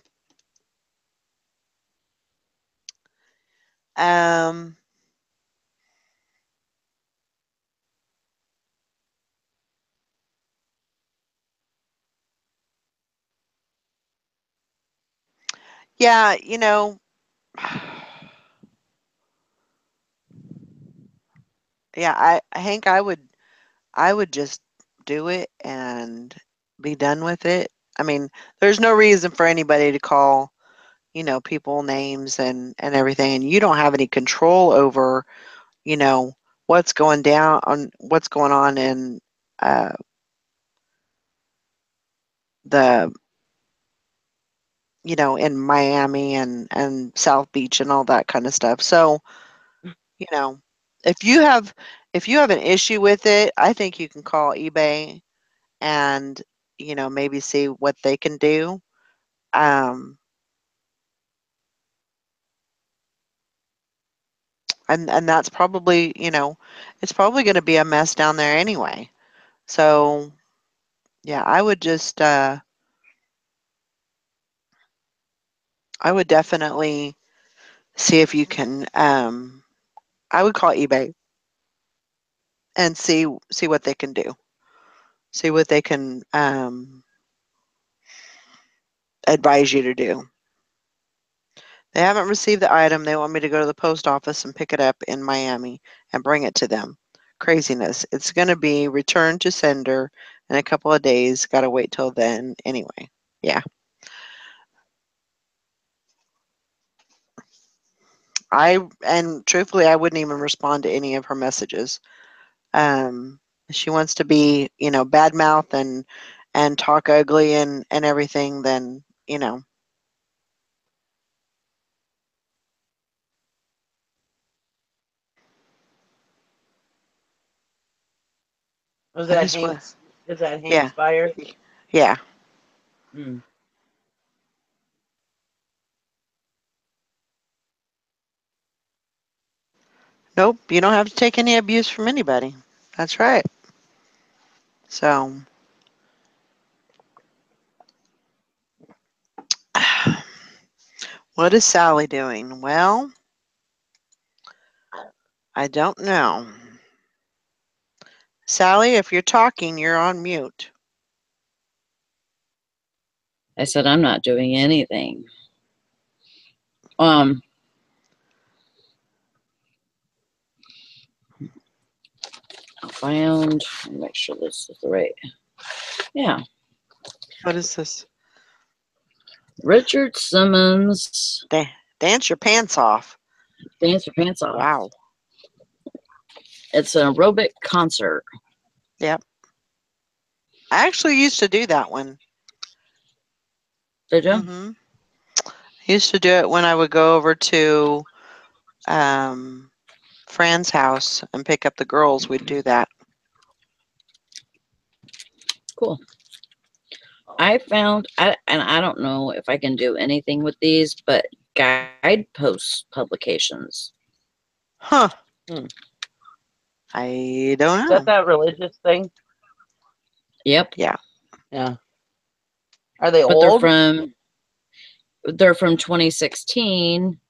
Um, yeah, yeah, Hank, I would just do it and be done with it. I mean, there's no reason for anybody to call, people names and everything, and you don't have any control over, what's going on in uh, the in Miami and South Beach and all that kind of stuff. So, you know, if you have an issue with it, I think you can call eBay and maybe see what they can do. And that's probably it's probably going to be a mess down there anyway. So yeah, I would definitely see if you can. I would call eBay and see what they can do. See what they can advise you to do. They haven't received the item. They want me to go to the post office and pick it up in Miami and bring it to them. Craziness. It's going to be returned to sender in a couple of days. Got to wait till then. Anyway, yeah. And truthfully, I wouldn't even respond to any of her messages. She wants to be, bad mouth and talk ugly and everything, then, Was I that just want, Hank's? Is that yeah, Hank's fire? yeah. Hmm. Nope, you don't have to take any abuse from anybody. That's right. So, what is Sally doing? Well, I don't know. Sally, if you're talking, you're on mute. I said I'm not doing anything. I found, make sure this is the right. Yeah. What is this? Richard Simmons. Dance your pants off. Dance your pants off. Wow. It's an aerobic concert. Yep. I actually used to do that one. Did you? Mm-hmm. I used to do it when I would go over to Fran's house and pick up the girls. We'd do that. Cool. I found, and I don't know if I can do anything with these, but guidepost publications. Huh. I don't know. Is that religious thing? Yep. Yeah. Yeah. Are they But old? they're from 2016,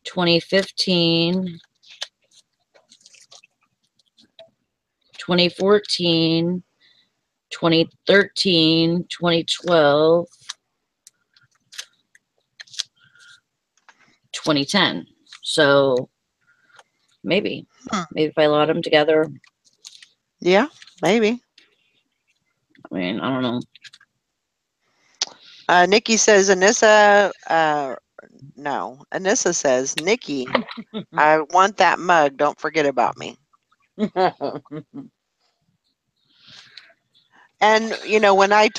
2015, 2014, 2013, 2012, 2010. So maybe if I lot them together. Yeah, maybe. I mean, I don't know. Nikki says, Anissa, no. Anissa says, Nikki, I want that mug. Don't forget about me. And, you know, when I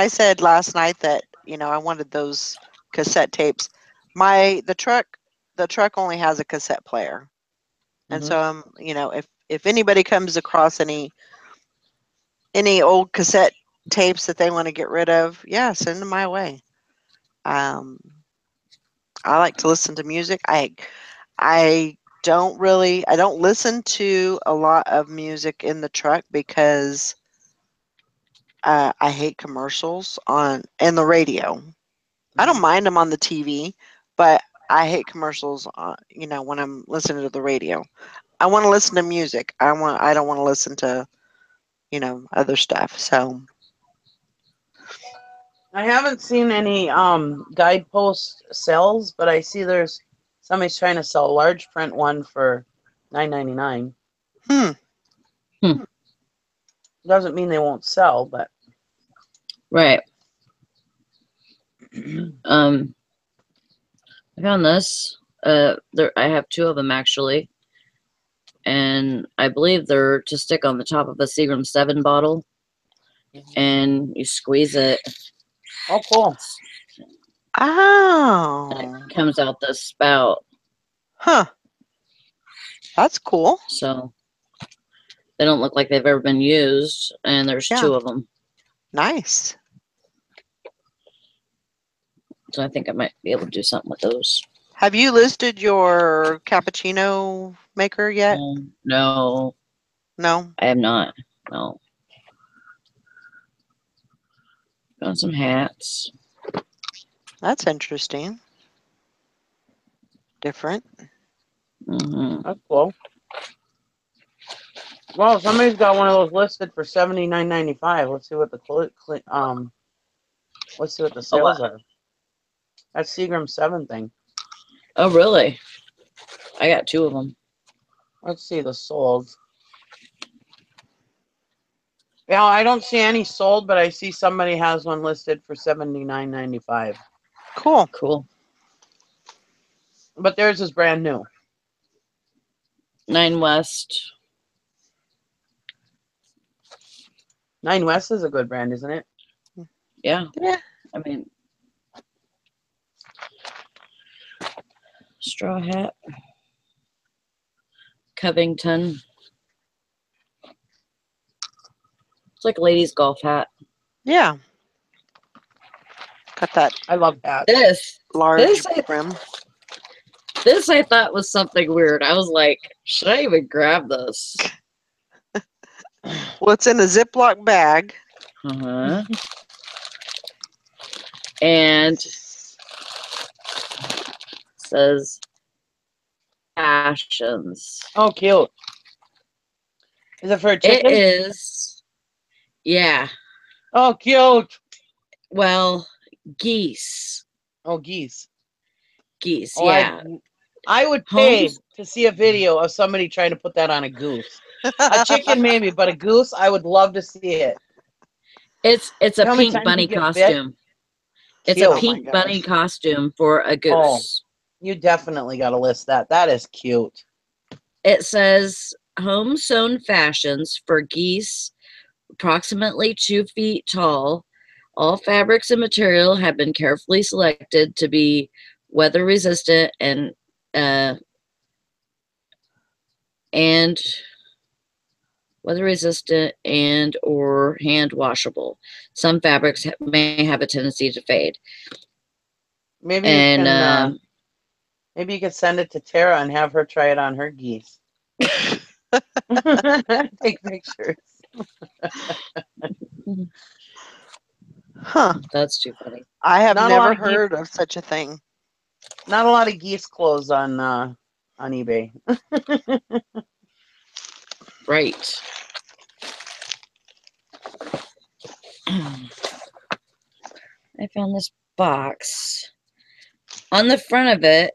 said last night that, you know, I wanted those cassette tapes, the truck only has a cassette player. And so, you know, if anybody comes across any old cassette tapes that they want to get rid of, yeah, send them my way. I like to listen to music. I don't listen to a lot of music in the truck because I hate commercials in the radio. I don't mind them on the TV, but I hate commercials you know, when I'm listening to the radio. I want to listen to music. I don't want to listen to, you know, other stuff. So I haven't seen any guidepost sales, but I see there's somebody's trying to sell a large print one for $9.99. Doesn't mean they won't sell, but Right. I found this. I have two of them actually, and I believe they're to stick on the top of a Seagram 7 bottle, and you squeeze it. Oh, cool. Oh. And it comes out the spout. Huh. That's cool. So they don't look like they've ever been used, and there's two of them. Nice. So I think I might be able to do something with those. Have you listed your cappuccino maker yet? No. No? I have not. No. Got some hats. That's interesting. Different. That's cool. Well, somebody's got one of those listed for $79.95. Let's see what the sales are. That's Seagram 7 thing. Oh, really? I got two of them. Let's see the sold. Yeah, I don't see any sold, but I see somebody has one listed for $79.95. Cool. Cool. But theirs is brand new. 9 West. 9 West is a good brand, isn't it? Yeah. Yeah. I mean, straw hat. Covington. It's like a ladies' golf hat. Yeah. Got that I love that. large brim. This I thought was something weird. I was like, should I even grab this? Well, it's in a Ziploc bag. Uh-huh. And says passions. Oh, cute. Is it for a It chicken? is, yeah. Oh, cute. Well, geese. Oh, geese. Geese, Oh, yeah. I would pay Homes. to see a video of somebody trying to put that on a goose. A chicken maybe, but a goose, I would love to see it. It's a You know how many pink times you bunny get bit? costume. It's Cute. a Oh my pink bunny gosh. costume for a goose. You definitely got to list that. That is cute. It says home sewn fashions for geese approximately 2 feet tall. All fabrics and material have been carefully selected to be weather resistant and weather resistant and or hand washable. Some fabrics may have a tendency to fade. Maybe And you can maybe you could send it to Tara and have her try it on her geese. Take pictures. Huh. That's too funny. I have Not a lot never of geese. heard of such a thing. Not a lot of geese clothes on eBay. Right. I found this box. On the front of it,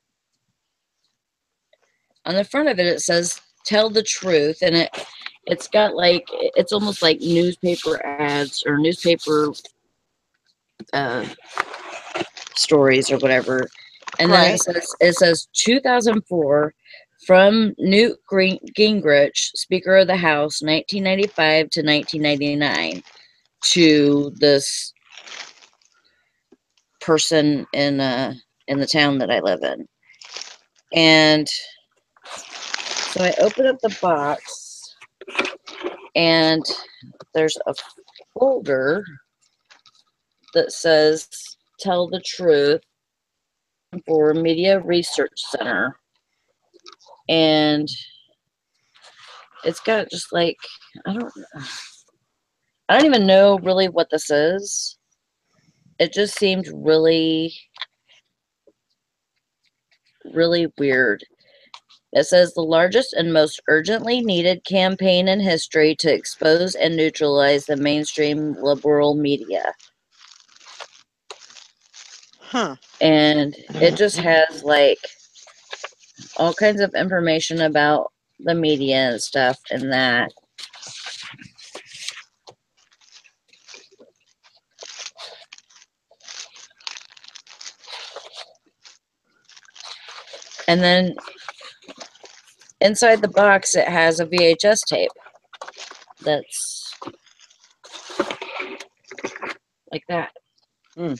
it says "Tell the truth," and it's got like it's almost like newspaper ads or newspaper stories or whatever. And then Right. it says 2004 from Newt Gingrich, Speaker of the House, 1995 to 1999, to this person in the town that I live in. And so I open up the box, and there's a folder that says "Tell the Truth" for Media Research Center. And it's got just like I don't even know really what this is. It just seemed really weird. It says the largest and most urgently needed campaign in history to expose and neutralize the mainstream liberal media. Huh. And it just has like all kinds of information about the media and stuff and that. And then inside the box, it has a VHS tape that's like that. Hmm.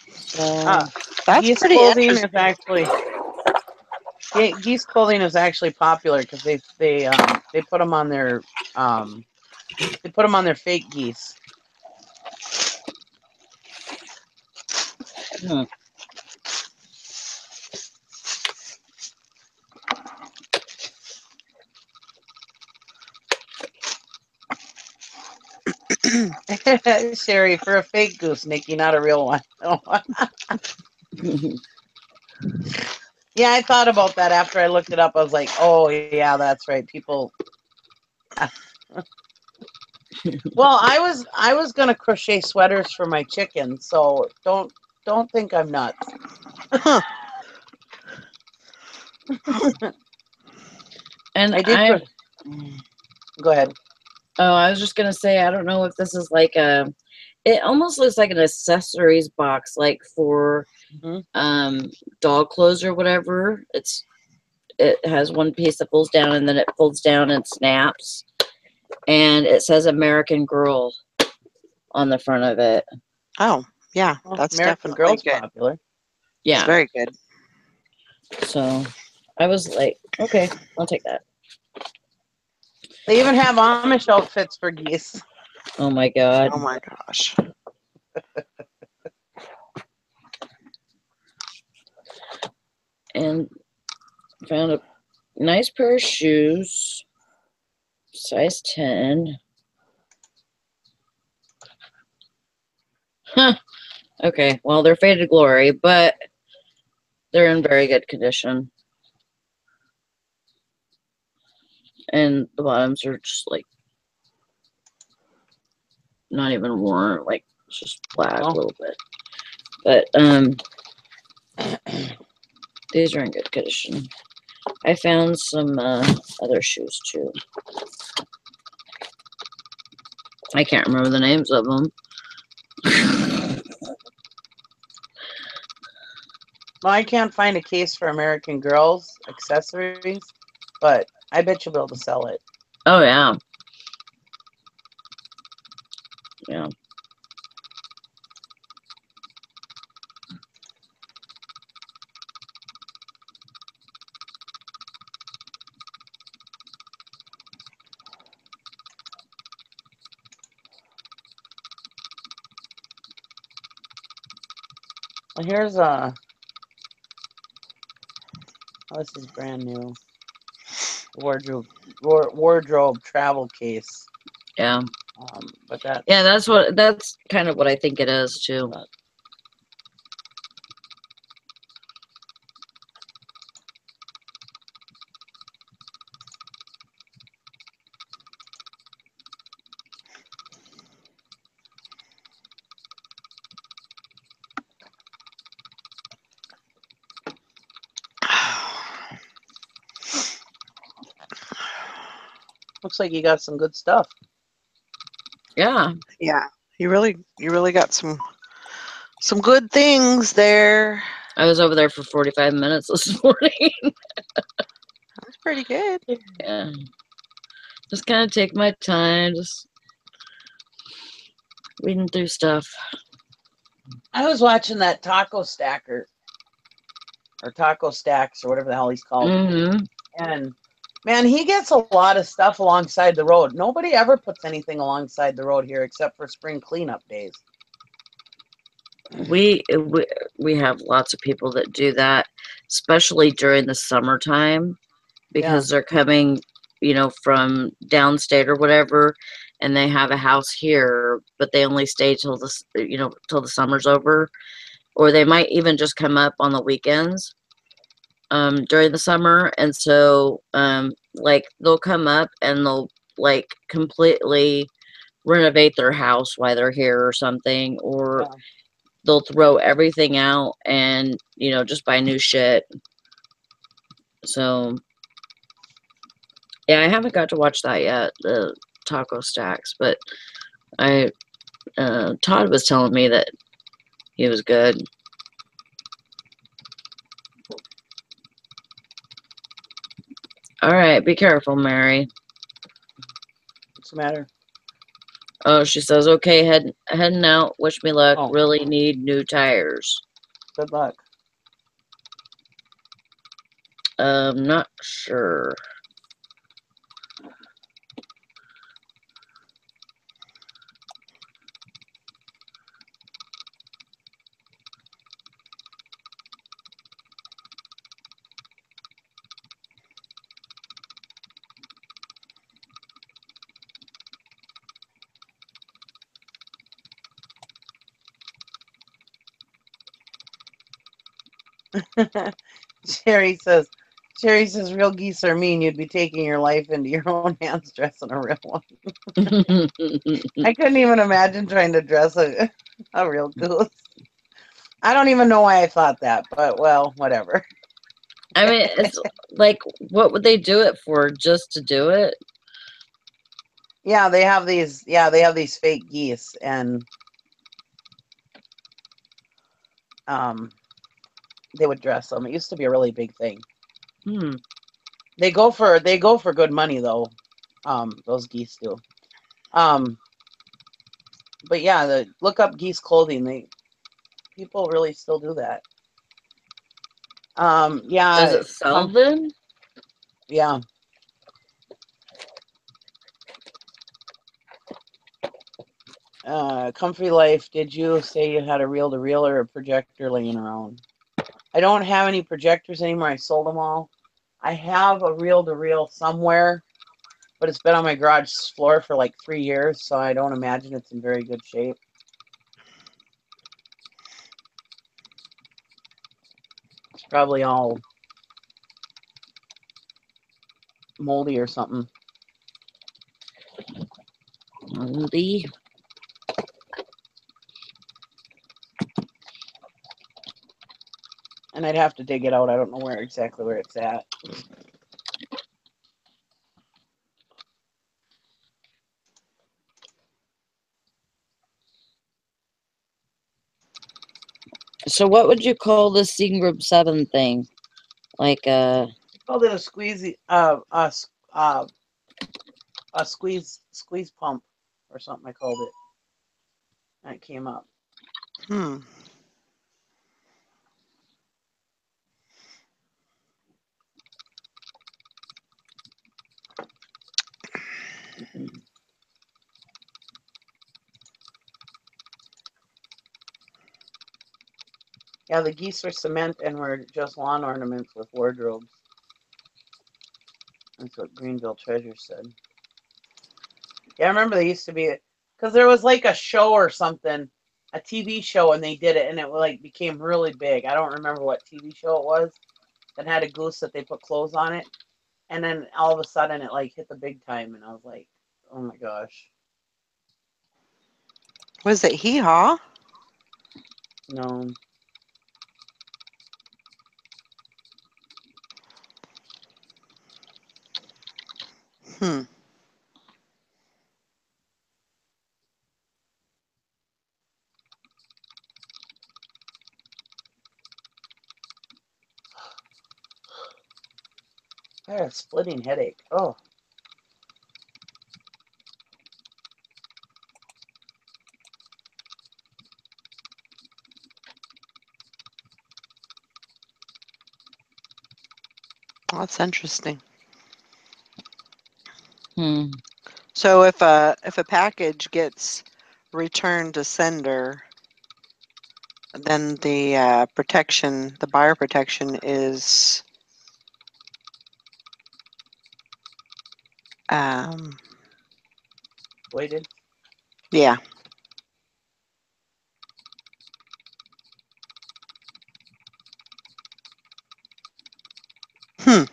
So That's Geese pretty clothing interesting. is actually geese clothing is actually popular because they put them on their fake geese. Sherry, for a fake goose, Nikki, not a real one. Yeah, I thought about that after I looked it up. I was like, oh yeah, that's right. People. Well, I was gonna crochet sweaters for my chickens, so don't think I'm nuts. Huh. And I did. Go ahead. Oh, I was just gonna say, I don't know if this is like a. It almost looks like an accessories box, like for dog clothes or whatever. It has one piece that folds down and then it folds down and snaps, and it says "American Girl" on the front of it. Oh, yeah, Well, that's American definitely Girl's good. popular. Yeah, It's very good. so I was like, okay, I'll take that. They even have Amish outfits for geese. Oh my god. Oh my gosh. And found a nice pair of shoes, size 10. Huh. Okay, well, they're faded glory, but they're in very good condition. And the bottoms are just like not even worn, like it's just black a little bit. But these are in good condition. I found some other shoes too. I can't remember the names of them. Well, I can't find a case for American Girls accessories, but I bet you'll be able to sell it. Oh, yeah. Yeah. Well, here's a. Oh, this is brand new. Wardrobe travel case. Yeah. But that's. Yeah, that's kind of what I think it is too. Looks like you got some good stuff. Yeah. Yeah. You really got some good things there. I was over there for 45 minutes this morning. That's pretty good. Yeah. Just kind of take my time, just reading through stuff. I was watching that Taco Stacker or Taco Stacks or whatever the hell he's called. Mm-hmm. And man, he gets a lot of stuff alongside the road. Nobody ever puts anything alongside the road here except for spring cleanup days. We have lots of people that do that, especially during the summertime, because they're coming, from downstate or whatever, and they have a house here, but they only stay till till the summer's over, or they might even just come up on the weekends during the summer, and so like they'll come up and they'll like completely renovate their house while they're here or something, or they'll throw everything out and just buy new shit. So yeah, I haven't got to watch that yet, the Taco Stacks, but Todd was telling me that he was good. All right, be careful, Mary. What's the matter? Oh, she says, okay, heading out. Wish me luck. Really need new tires. Good luck. Not sure. Sherry says, real geese are mean. You'd be taking your life into your own hands dressing a real one. I couldn't even imagine trying to dress a real goose. I don't even know why I thought that, but well, whatever. I mean, it's like, what would they do it for? Just to do it? Yeah, they have these. Yeah, they have these fake geese, and they would dress them. It used to be a really big thing. They go for good money though. Those geese do. But yeah, look up geese clothing. People really still do that. Yeah. Does it sell then? Yeah. Comfy Life, did you say you had a reel-to-reel or a projector laying around? I don't have any projectors anymore. I sold them all. I have a reel-to-reel somewhere, but it's been on my garage floor for like 3 years, so I don't imagine it's in very good shape. It's probably all moldy or something. Moldy. And I'd have to dig it out. I don't know exactly where it's at. So what would you call this Seeing Group 7 thing? Like I called it a squeezy, a squeeze pump or something. I called it. And it came up. Hmm. Yeah, the geese were cement and were just lawn ornaments with wardrobes. That's what Greenville Treasure said. Yeah, I remember they used to be, because there was like a show or something, a TV show, and they did it, and it like became really big. I don't remember what TV show it was that had a goose that they put clothes on it, and then all of a sudden it like hit the big time, and I was like, oh my gosh. Was it Hee Haw? No. Hmm. I had a splitting headache. Oh. That's interesting. Hmm. So if a package gets returned to sender, then the protection, the buyer protection is Waited. yeah. Hmm.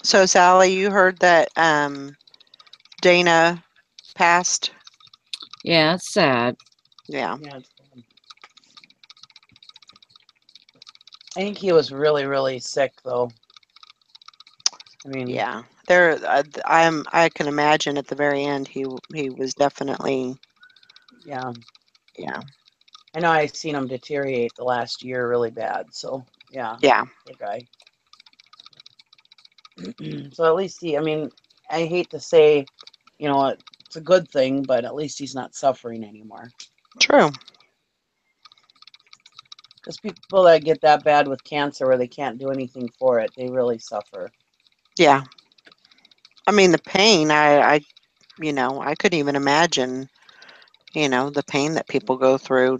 So Sally, you heard that Dana passed? Yeah, it's sad. Yeah. Yeah, it's fun. I think he was really, really sick, though. I mean, Yeah. There I can imagine at the very end he was definitely yeah. yeah. I know I've seen him deteriorate the last year really bad. So, yeah, Yeah. poor guy. So at least I mean, I hate to say, it's a good thing, but at least he's not suffering anymore. True. Because people that get that bad with cancer where they can't do anything for it, they really suffer. Yeah. I mean the pain, I I couldn't even imagine, the pain that people go through,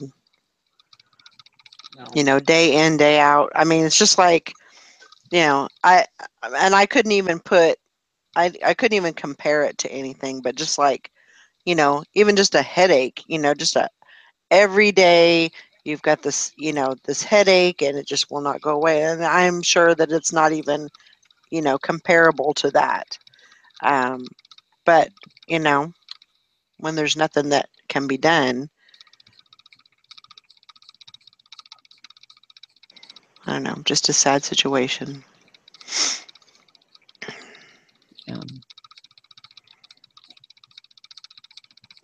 No. day in, day out. I mean, it's just like, I couldn't even I couldn't even compare it to anything, but just like, even just a headache, just a every day you've got this, this headache and it just will not go away. And I'm sure that it's not even, comparable to that. But, when there's nothing that can be done, I don't know, just a sad situation. Yeah.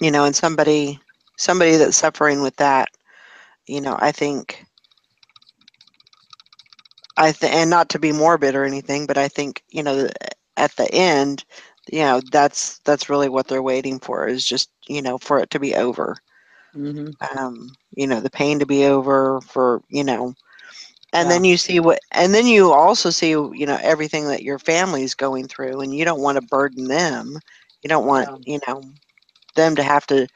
And somebody that's suffering with that, I think and not to be morbid or anything, but I think, at the end, that's really what they're waiting for is just, for it to be over. Mm-hmm. The pain to be over for, and Yeah. then then you also see, everything that your family's going through and you don't want to burden them. You don't want, Yeah. them to have to,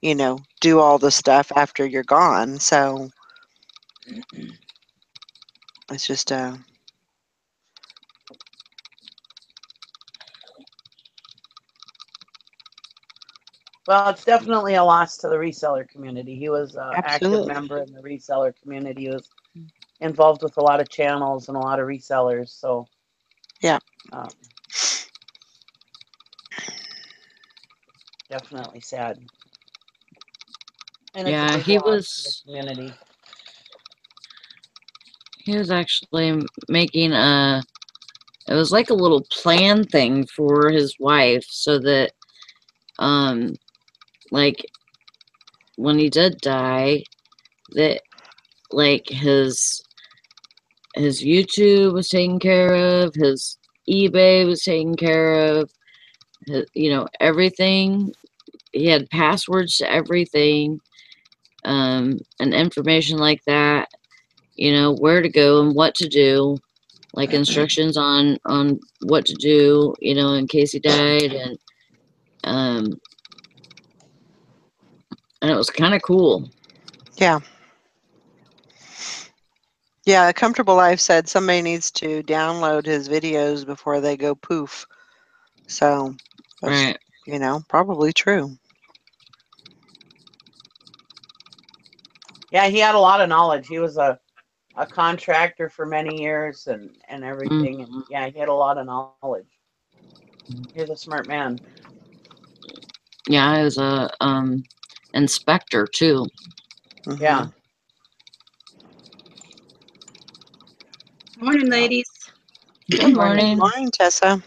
you know, do all the stuff after you're gone. So it's just Well, it's definitely a loss to the reseller community. He was an active absolutely. member in the reseller community. He was involved with a lot of channels and a lot of resellers. So Yeah. Definitely sad. And Yeah, it's a big loss to the community. He was actually making it was like a little plan thing for his wife so that, like, when he did die, that, like, his YouTube was taken care of, his eBay was taken care of, his, you know, everything. He had passwords to everything, and information like that, you know, where to go and what to do, like instructions on what to do, you know, in case he died, and it was kind of cool. Yeah. Yeah, A Comfortable Life said somebody needs to download his videos before they go poof. So that's, Right. you know, probably true. Yeah, he had a lot of knowledge. He was a contractor for many years and everything. Mm-hmm. And yeah, he had a lot of knowledge. He's a smart man. Yeah, I was a inspector too. Mm-hmm. Yeah. Morning, ladies. Good morning. Good morning, Tessa.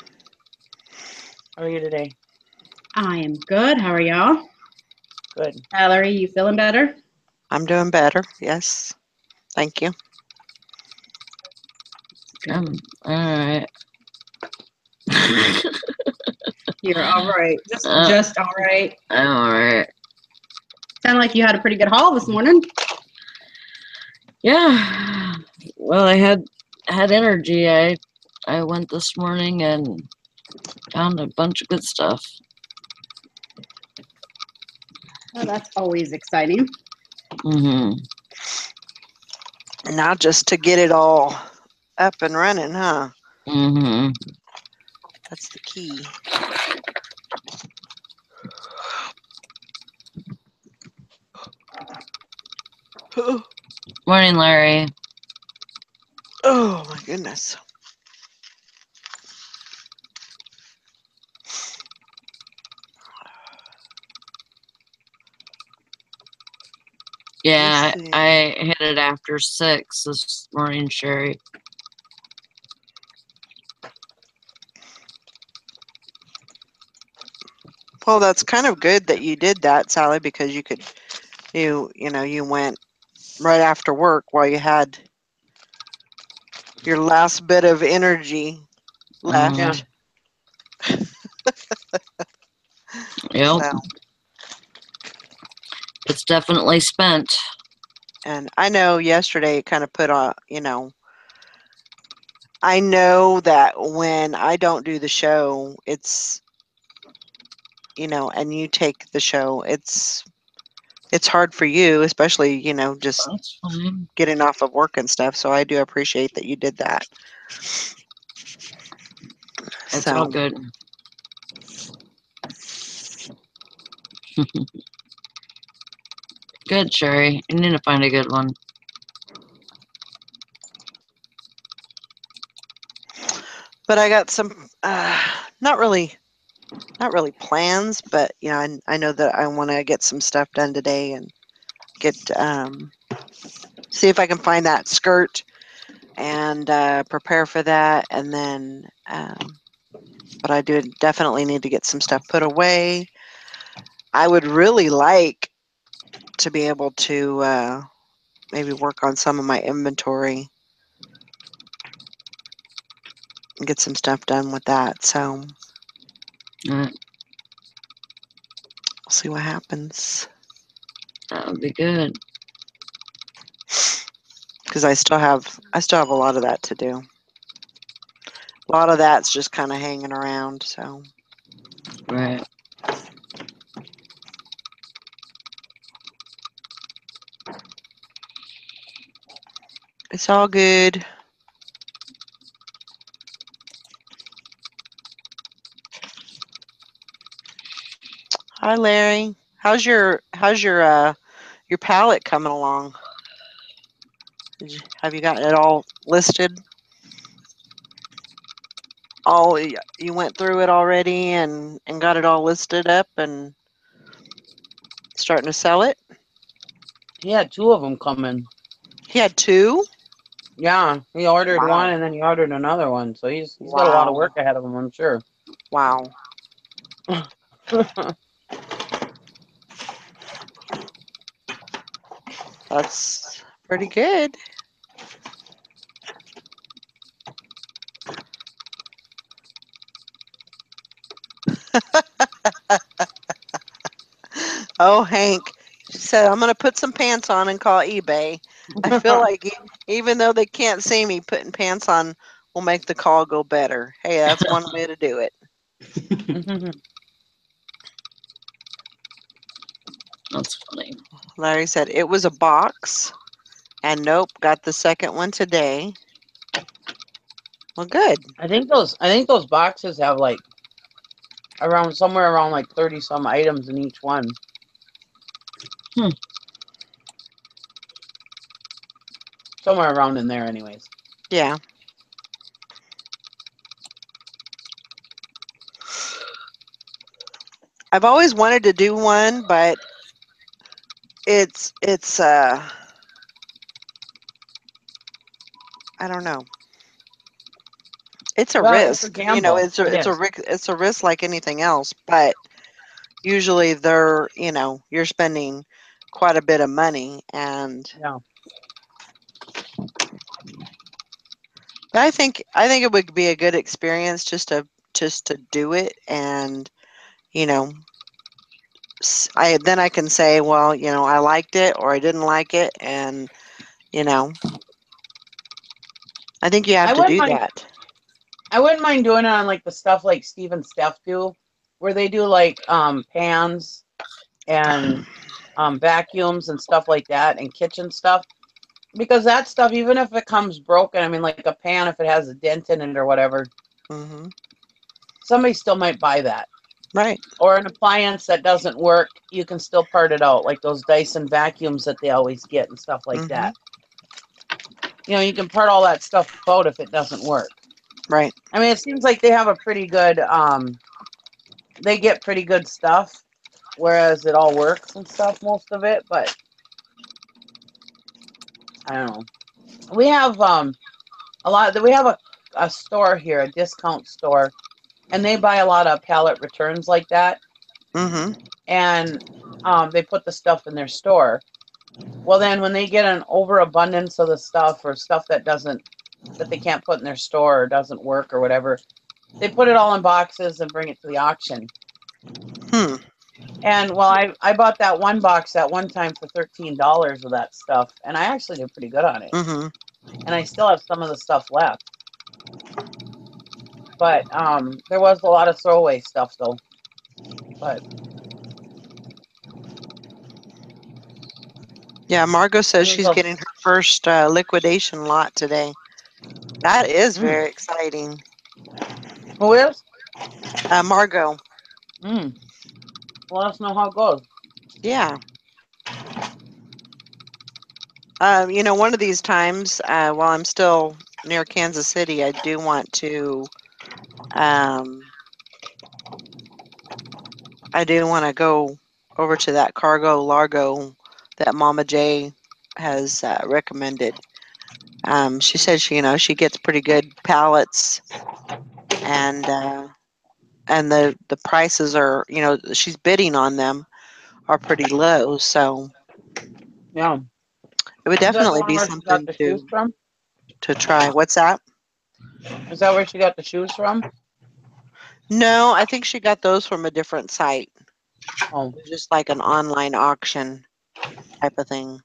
How are you today? I am good. How are y'all? Good. Valerie, you feeling better? I'm doing better. Yes. Thank you. All right. You're all right. Just all right. All right. Sound like you had a pretty good haul this morning. Yeah. Well, I had energy. I went this morning and found a bunch of good stuff. Well, that's always exciting. Mm-hmm. Now just to get it all up and running, huh? Mm-hmm. That's the key. Morning, Larry. Oh my goodness. Yeah, I hit it after 6 this morning, Sherry. Well, that's kind of good that you did that, Sally, because you went right after work while you had your last bit of energy left. Yeah. Yep. So, it's definitely spent. and I know yesterday it kind of put on, I know that when I don't do the show, it's, and you take the show, it's hard for you, especially, just That's fine. getting off of work and stuff. So I do appreciate that you did that. It's all good. Good, Sherry. You need to find a good one. But I got some, not really plans, but I know that I want to get some stuff done today and get see if I can find that skirt and prepare for that, and then but I do definitely need to get some stuff put away. I would really like to be able to maybe work on some of my inventory and get some stuff done with that. So we'll see what happens. That would be good. Because I still have a lot of that to do. A lot of that's just kind of hanging around. So Right. It's all good. Hi, Larry. How's your palette coming along? Have you gotten it all listed? All you went through it already and got it all listed up and starting to sell it? He had 2 of them coming. He had 2? Yeah, he ordered Wow. one and then he ordered another one. So he's got a lot of work ahead of him, I'm sure. Wow. That's pretty good. Oh, Hank said, I'm going to put some pants on and call eBay. I feel like even though they can't see me, putting pants on will make the call go better. Hey, that's one way to do it. That's funny. Larry said, it was a box. And nope, got the second one today. Well, good. I think those boxes have like somewhere around like 30 some items in each one. Somewhere around in there anyways. Yeah. I've always wanted to do one, but it's I don't know. It's a risk. It's a gamble. It's a risk like anything else, but usually you're spending quite a bit of money and yeah. But I think it would be a good experience just to do it and I can say, well, I liked it or I didn't like it and I think you have to do that. I wouldn't mind doing it on like the stuff like Steve and Steph do, where they do like pans and vacuums and stuff like that and kitchen stuff. Because that stuff, even if it comes broken, I mean, like a pan, if it has a dent in it or whatever, somebody still might buy that. Right. Or an appliance that doesn't work, you can still part it out, like those Dyson vacuums that they always get and stuff like that. You can part all that stuff out if it doesn't work. Right. I mean, it seems like they have a pretty good, they get pretty good stuff, whereas it all works and stuff, most of it, but I don't know. We have we have a store here, a discount store, and they buy a lot of pallet returns like that. And they put the stuff in their store. Well, then when they get an overabundance of the stuff or stuff that they can't put in their store or doesn't work or whatever, they put it all in boxes and bring it to the auction. And I bought that one box at one time for $13 of that stuff, and I actually did pretty good on it. And I still have some of the stuff left. But there was a lot of throwaway stuff though. But yeah, Margot says she's getting her first liquidation lot today. That is very exciting. Who is? Margot. Let us know how it goes. Yeah. One of these times, while I'm still near Kansas City, I do want to go over to that Cargo Largo that Mama J has recommended. She said she gets pretty good pallets, and the prices are she's bidding on them are pretty low. So yeah, it would definitely be something to try. What's that? Is that where she got the shoes from? No, I think she got those from a different site. Oh, Just like an online auction type of thing.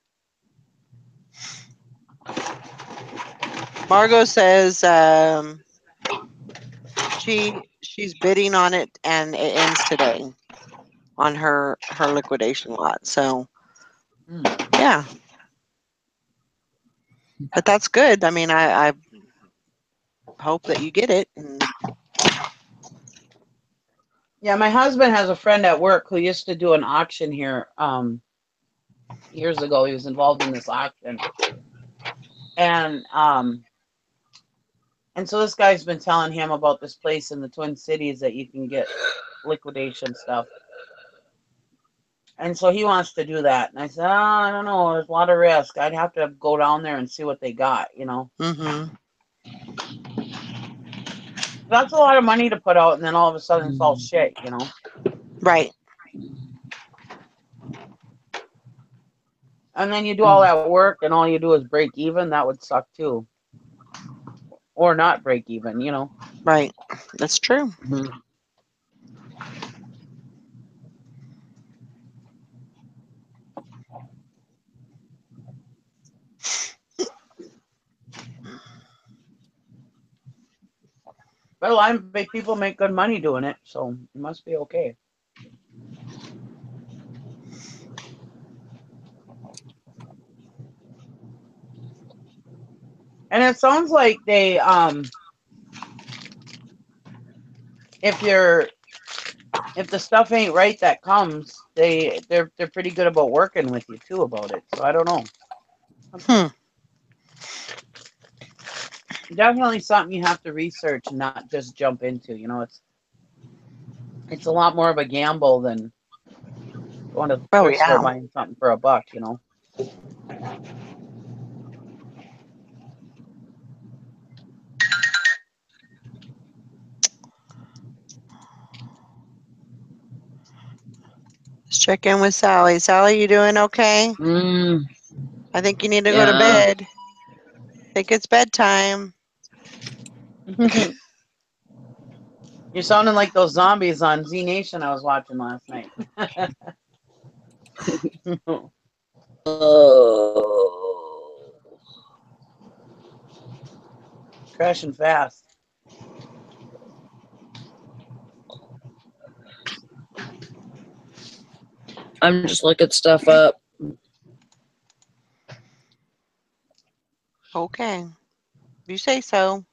Margot says she's bidding on it and it ends today on her liquidation lot. So yeah. But that's good. I mean, I hope that you get it. And Yeah, my husband has a friend at work who used to do an auction here years ago. He was involved in this auction. And so this guy's been telling him about this place in the Twin Cities that you can get liquidation stuff. And so he wants to do that. And I said, I don't know. There's a lot of risk. I'd have to go down there and see what they got, you know. mm-hmm. That's a lot of money to put out, and then all of a sudden it's all shit, you know. Right. And then you do all that work, and all you do is break even. That would suck too. Or not break even, you know. Right. That's true. Mm-hmm. But a lot of people make good money doing it, so it must be okay. And it sounds like they if the stuff ain't right that comes, they're pretty good about working with you too about it. So I don't know. Definitely something you have to research and not just jump into. You know, it's a lot more of a gamble than going to the thrift store buying something for $1, you know. Let's check in with Sally. Sally, you doing okay? I think you need to go to bed. I think it's bedtime. You're sounding like those zombies on Z Nation I was watching last night. Crashing fast. I'm just looking stuff up. Okay. You say so.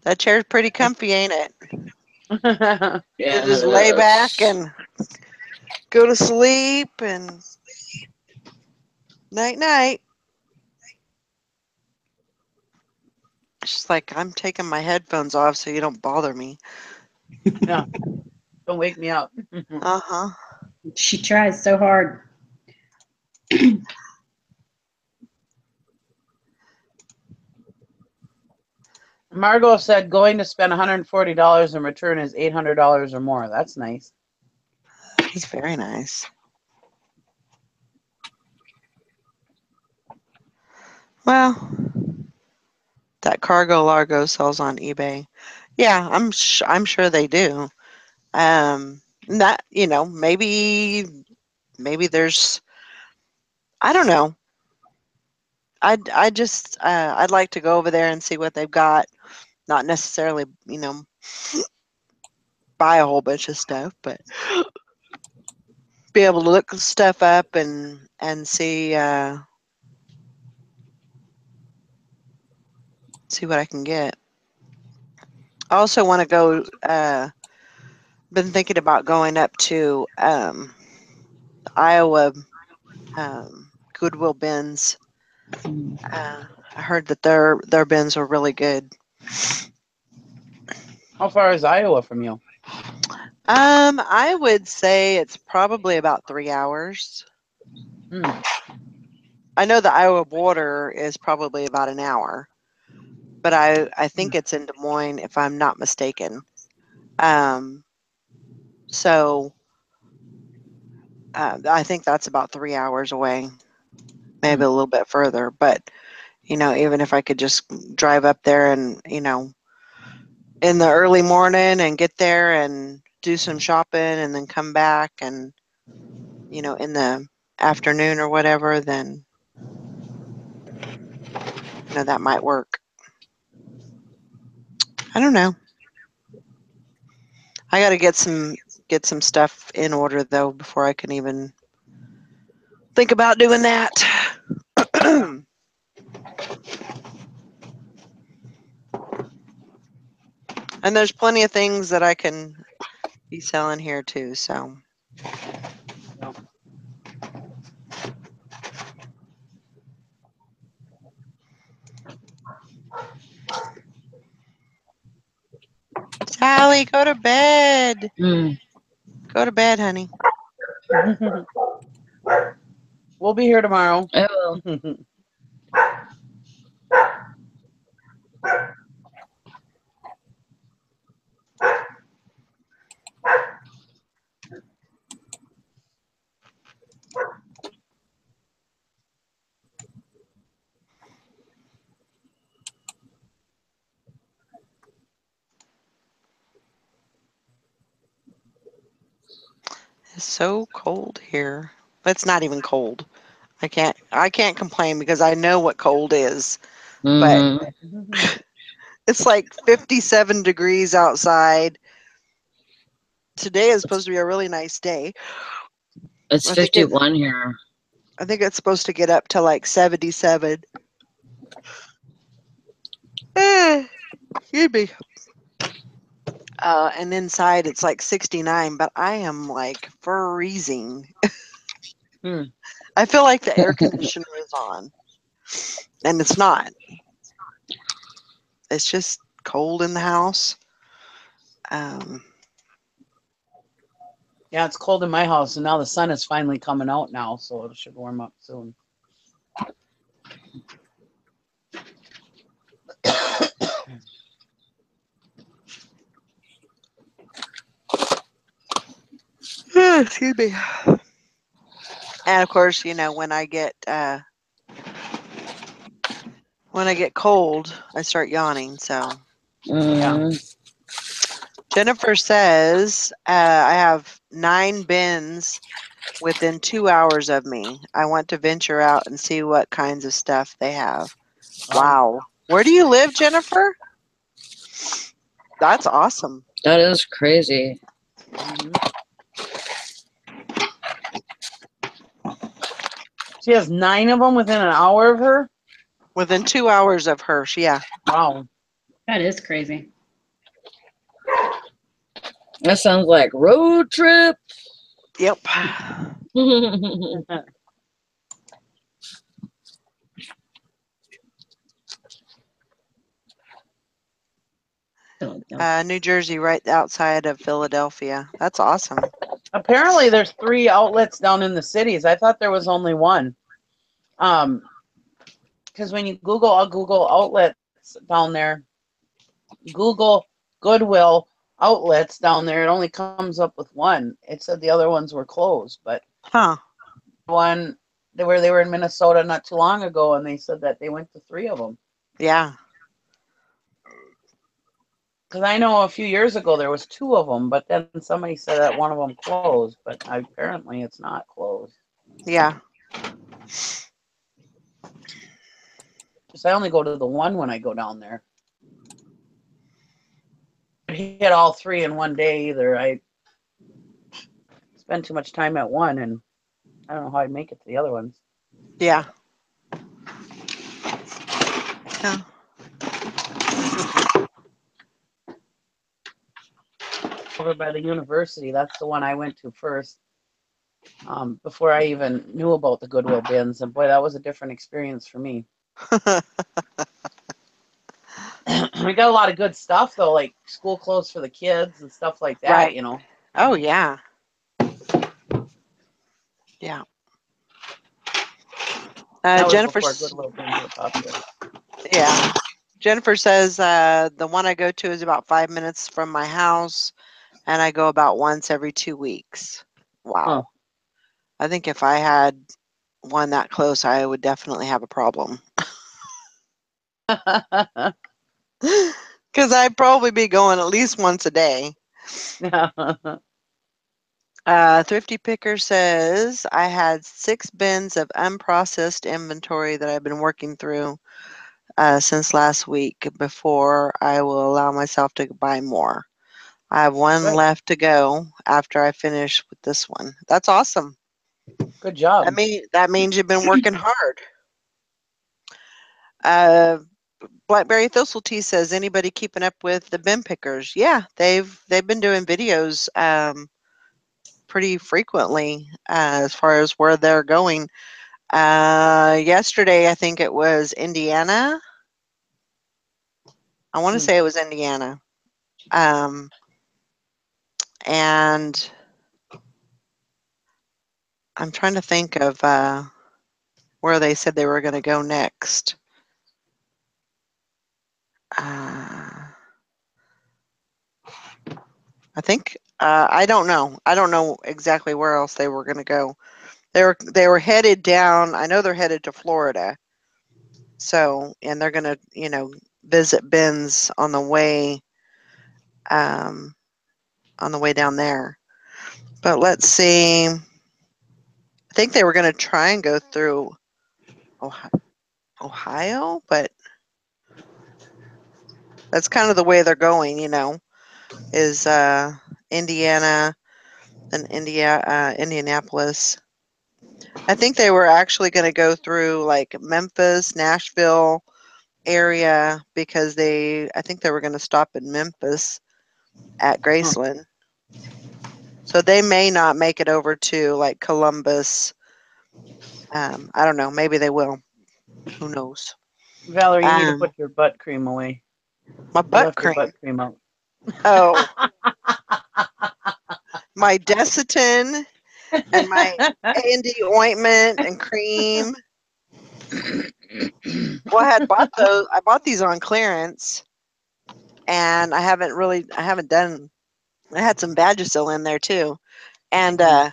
That chair's pretty comfy, ain't it? Yeah, you just lay back and go to sleep and night night. It's just like I'm taking my headphones off so you don't bother me. Yeah. Don't wake me up. Uh-huh. She tries so hard. Margot said going to spend $140 in return is $800 or more. That's nice. That's very nice. Well, that Cargo Largo sells on eBay. Yeah, I'm sure they do. That, you know, maybe there's, I don't know. I'd like to go over there and see what they've got. Not necessarily, you know, buy a whole bunch of stuff, but be able to look stuff up and see what I can get. I also want to go. Been thinking about going up to Iowa Goodwill bins. I heard that their bins are really good. How far is Iowa from you? I would say it's probably about 3 hours. I know the Iowa border is probably about an hour, but I think it's in Des Moines, if I'm not mistaken. So I think that's about 3 hours away, maybe a little bit further. But, you know, even if I could just drive up there and, you know, in the early morning and get there and do some shopping and then come back and, you know, in the afternoon or whatever, then, you know, that might work. I don't know. I got to get some get some stuff in order, though, before I can even think about doing that. And there's plenty of things that I can be selling here, too, so. Yep. Sally, go to bed. Mm. Go to bed, honey. We'll be here tomorrow. Oh, It's so cold here. But it's not even cold. I can't complain because I know what cold is. But it's like 57 degrees outside. Today is supposed to be a really nice day. it's I think 51 here. I think it's supposed to get up to like 77. Excuse me. And inside it's like 69, but I am like freezing. Hmm. I feel like the air conditioner is on, and it's not. It's just cold in the house. Yeah, it's cold in my house, and now the sun is finally coming out now, so it should warm up soon. Excuse me. And of course, you know, when I get cold, I start yawning. So Jennifer says I have 9 bins within 2 hours of me. I want to venture out and see what kinds of stuff they have. Wow. Where do you live, Jennifer? That's awesome. That is crazy. She has 9 of them within an hour of her? Within 2 hours of her, yeah. Wow. That is crazy. That sounds like road trip. Yep. New Jersey, right outside of Philadelphia. That's awesome. Apparently, there's 3 outlets down in the cities. I thought there was only one. Because when you Google outlets down there, Google Goodwill outlets down there, it only comes up with one. It said the other ones were closed, but one they were in Minnesota not too long ago, and they said that they went to 3 of them. Yeah. Because I know a few years ago there was 2 of them, but then somebody said that one of them closed, but apparently it's not closed. Yeah. Because I only go to the one when I go down there. I hit all 3 in one day either. I spend too much time at one, and I don't know how I'd make it to the other ones. Yeah. Yeah. Over by the university, that's the one I went to first. Before I even knew about the Goodwill bins, and boy, that was a different experience for me. We got a lot of good stuff though, like school clothes for the kids and stuff like that. Right. You know. Oh yeah. Yeah. That was Jennifer. before Goodwill bins were popular. Yeah. Jennifer says the one I go to is about 5 minutes from my house, and I go about once every 2 weeks. Wow. Huh. I think if I had one that close, I would definitely have a problem. Because I'd probably be going at least once a day. Thrifty Picker says, I had 6 bins of unprocessed inventory that I've been working through since last week before I will allow myself to buy more. I have one Good. left to go after I finish with this one. That's awesome. Good job. That means you've been working hard. Blackberry Thistle Tea says, anybody keeping up with the bin pickers? Yeah, they've been doing videos pretty frequently as far as where they're going. Yesterday, I think it was Indiana. I want to say it was Indiana. And I'm trying to think of where they said they were going to go next. I think I don't know. I don't know exactly where else they were going to go. They were headed down. I know they're headed to Florida. So, and they're going to, visit bins on the way down there. But let's see. I think they were going to try and go through Ohio, but that's kind of the way they're going, is Indiana and Indianapolis. I think they were actually going to go through like Memphis, Nashville area because I think they were going to stop in Memphis at Graceland. So they may not make it over to like Columbus. I don't know. Maybe they will. Who knows? Valerie, you need to put your butt cream away. My butt cream. Your butt cream out. Oh. My Desitin and my A&D ointment and cream. Well, I bought these on clearance, and I had some Vagisil in there too, and I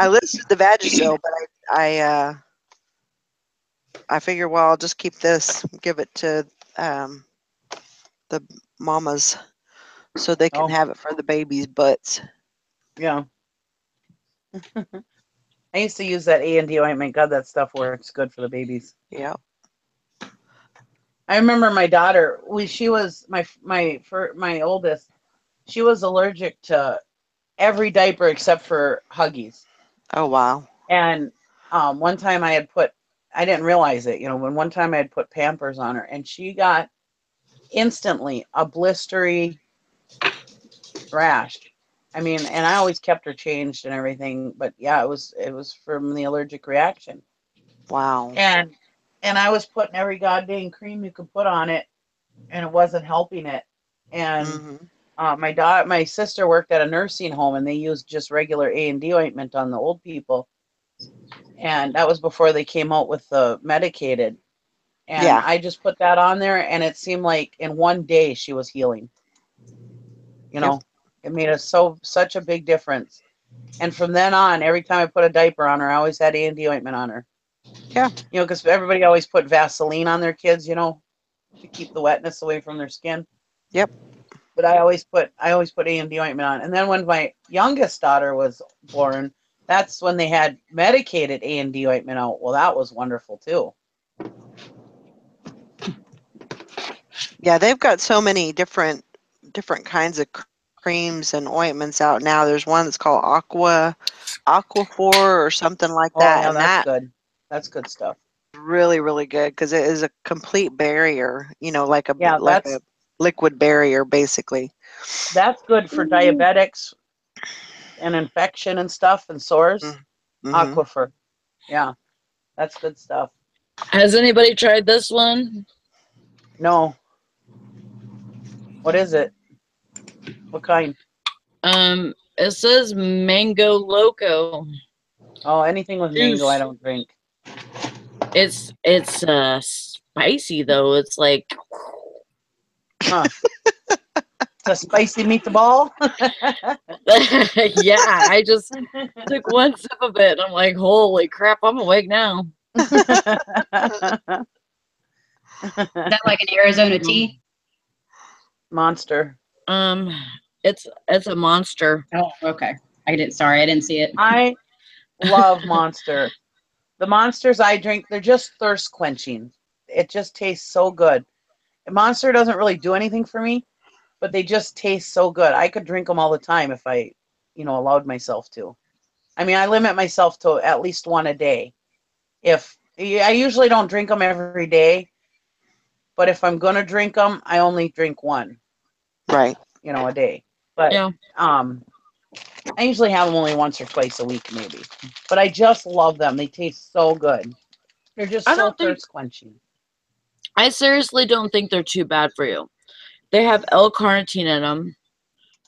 listed the Vagisil, but I figure, well, I'll just keep this, give it to the mamas so they can have it for the babies' butts. Yeah. I used to use that A&D ointment. God, that stuff works good for the babies. Yeah. I remember my daughter. She was my oldest. She was allergic to every diaper except for Huggies. Oh wow. And one time I didn't realize it. When one time I had put Pampers on her, and she got instantly a blistery rash. I mean, and I always kept her changed and everything, but yeah, it was from the allergic reaction. Wow. And I was putting every goddamn cream you could put on it, and it wasn't helping it. And my sister worked at a nursing home, and they used just regular A&D ointment on the old people. And that was before they came out with the medicated. And I just put that on there, and it seemed like in one day she was healing. It made such a big difference. And from then on, every time I put a diaper on her, I always had A&D ointment on her. Yeah. Because everybody always put Vaseline on their kids, to keep the wetness away from their skin. Yep. But I always put A&D ointment on. And then when my youngest daughter was born, that's when they had medicated A&D ointment out. Well, that was wonderful too. Yeah, they've got so many different kinds of creams and ointments out now. There's one that's called Aquaphor or something like that. Yeah, and that's good. That's good stuff. Really, really good because it is a complete barrier, like a liquid barrier, basically. That's good for diabetics and infection and stuff and sores. Aquaphor. Yeah, that's good stuff. Has anybody tried this one? No. What is it? What kind? It says Mango Loco. Oh, anything with mango I don't drink. It's spicy though. It's like It's a spicy meatball. Yeah, I just took one sip of it and I'm like, holy crap, I'm awake now. Is that like an Arizona tea? Monster. It's a Monster. Oh, okay. I didn't see it. I love Monster. The Monsters I drink, they're just thirst quenching. It just tastes so good. Monster doesn't really do anything for me, but they just taste so good. I could drink them all the time if I, allowed myself to. I mean, I limit myself to at least one a day. I usually don't drink them every day, but if I'm going to drink them, I only drink one. Right. A day. But Yeah. I usually have them only once or twice a week, maybe. But I just love them. They taste so good. They're just so thirst quenching. I seriously don't think they're too bad for you. They have L-carnitine in them,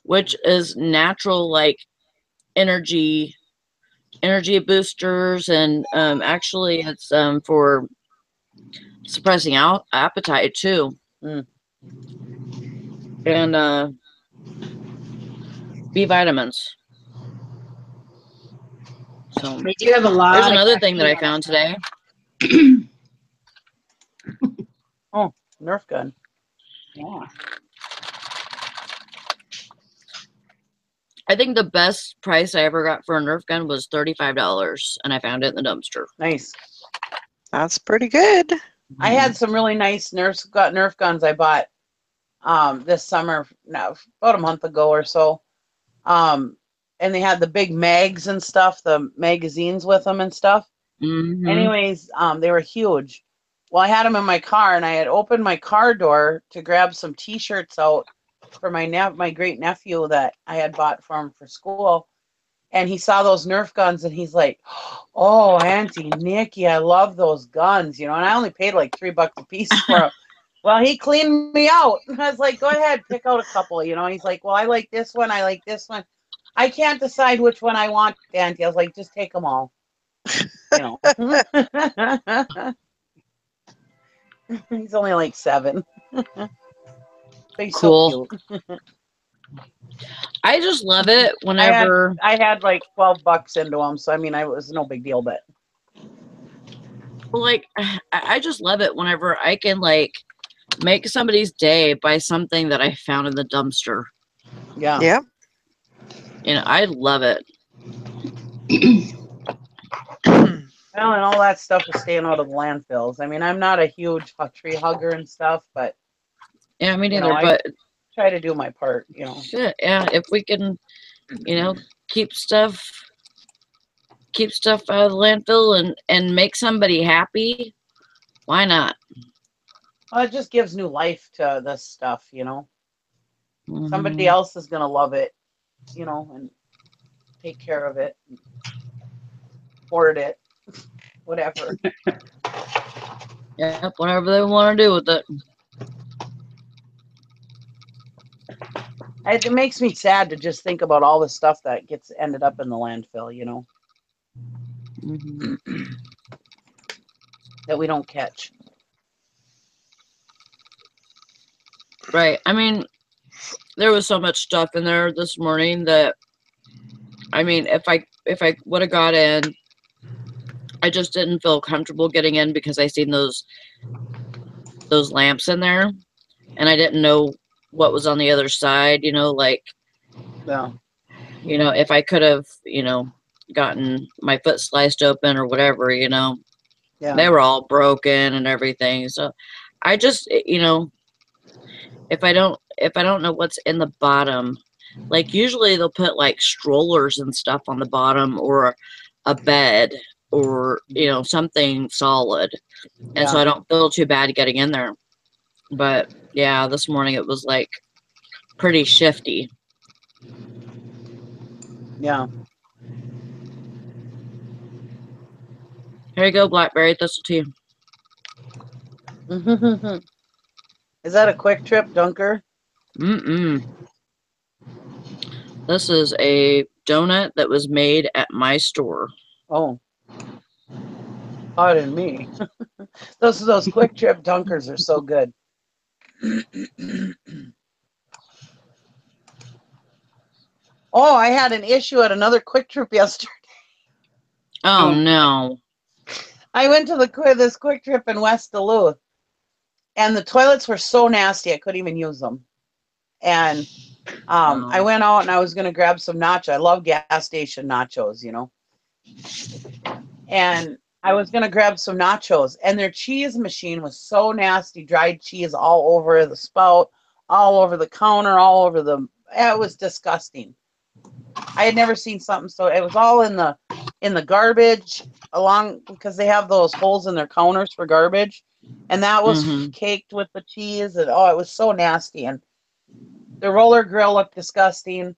which is natural, like energy boosters, and actually it's for suppressing appetite too. Mm. And B vitamins. So They do have a lot. there's another thing that I found today. Oh, Nerf gun. Yeah. I think the best price I ever got for a Nerf gun was $35, and I found it in the dumpster. Nice. That's pretty good. I had some really nice Nerf guns I bought this summer, now about a month ago or so. And they had the big mags and stuff, the magazines with them and stuff. Mm-hmm. Anyways, they were huge. Well, I had them in my car, and I had opened my car door to grab some T-shirts out for my great nephew that I had bought for him for school. And he saw those Nerf guns, and he's like, "Oh, Auntie Nikki, I love those guns," And I only paid like $3 a piece for them. Well, he cleaned me out. I was like, "Go ahead, pick out a couple," He's like, "Well, I like this one. I like this one. I can't decide which one I want, Auntie." I was like, "Just take them all." He's only like 7. But he's Cool. so cute. I just love it whenever I had like $12 into them, so I mean, it was no big deal, but like I just love it whenever I can like make somebody's day by something that I found in the dumpster. yeah. Yep. I love it. Well, and all that stuff is staying out of the landfills. I mean, I'm not a huge tree hugger and stuff, but Yeah, me neither. But try to do my part, Shit, yeah, if we can, keep stuff out of the landfill and make somebody happy, why not? Well, it just gives new life to this stuff, Mm-hmm. Somebody else is gonna love it, and take care of it, and hoard it, whatever. Yeah, whatever they want to do with it. It makes me sad to just think about all the stuff that gets ended up in the landfill, Mm-hmm. that we don't catch. Right. I mean, there was so much stuff in there this morning that, I mean, if I would have got in, I just didn't feel comfortable getting in because I seen those lamps in there, and I didn't know what was on the other side. Like, Yeah. If I could have, gotten my foot sliced open or whatever, Yeah. they were all broken and everything. So I just, if I don't know what's in the bottom, like usually they'll put like strollers and stuff on the bottom, or a bed, or something solid, and so I don't feel too bad getting in there. But yeah, this morning it was like pretty shifty. Yeah. Here you go, blackberry thistle tea. Is that a Quick Trip Dunker? This is a donut that was made at my store. Oh. Pardon me. Those Quick Trip Dunkers are so good. Oh, I had an issue at another Quick Trip yesterday. Oh no. I went to this Quick Trip in West Duluth, and the toilets were so nasty I couldn't even use them. And I went out and I was going to grab some nachos. I love gas station nachos, And I was going to grab some nachos, and their cheese machine was so nasty, dried cheese all over the spout, all over the counter, all over the. It was disgusting. I had never seen something so. It was all in the garbage along because they have those holes in their counters for garbage, and that was caked with the cheese, and it was so nasty. And the roller grill looked disgusting,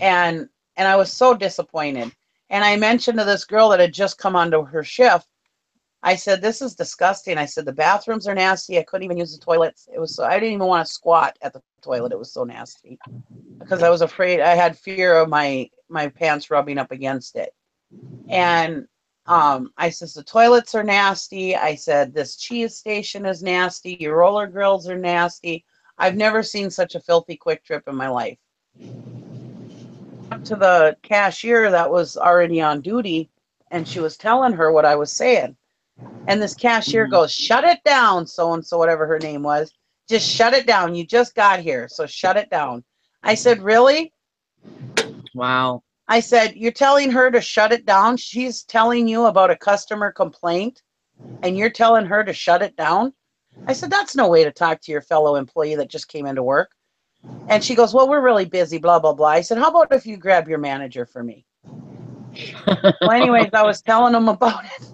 and I was so disappointed. And I mentioned to this girl that had just come onto her shift, I said, "This is disgusting." I said, "The bathrooms are nasty. I couldn't even use the toilets. It was so I didn't even want to squat at the toilet. It was so nasty because I was afraid. I had fear of my pants rubbing up against it." And I says, "The toilets are nasty." I said, "This cheese station is nasty. Your roller grills are nasty. I've never seen such a filthy Quick Trip in my life." Up to the cashier that was already on duty, and she was telling her what I was saying. And this cashier goes, "Shut it down, so-and-so, whatever her name was. Just shut it down. You just got here, so shut it down." I said, "Really?" Wow. I said, "You're telling her to shut it down? She's telling you about a customer complaint, and you're telling her to shut it down?" I said, "That's no way to talk to your fellow employee that just came into work." And she goes, "Well, we're really busy, blah, blah, blah." I said, "How about if you grab your manager for me?" Well, anyways, I was telling them about it.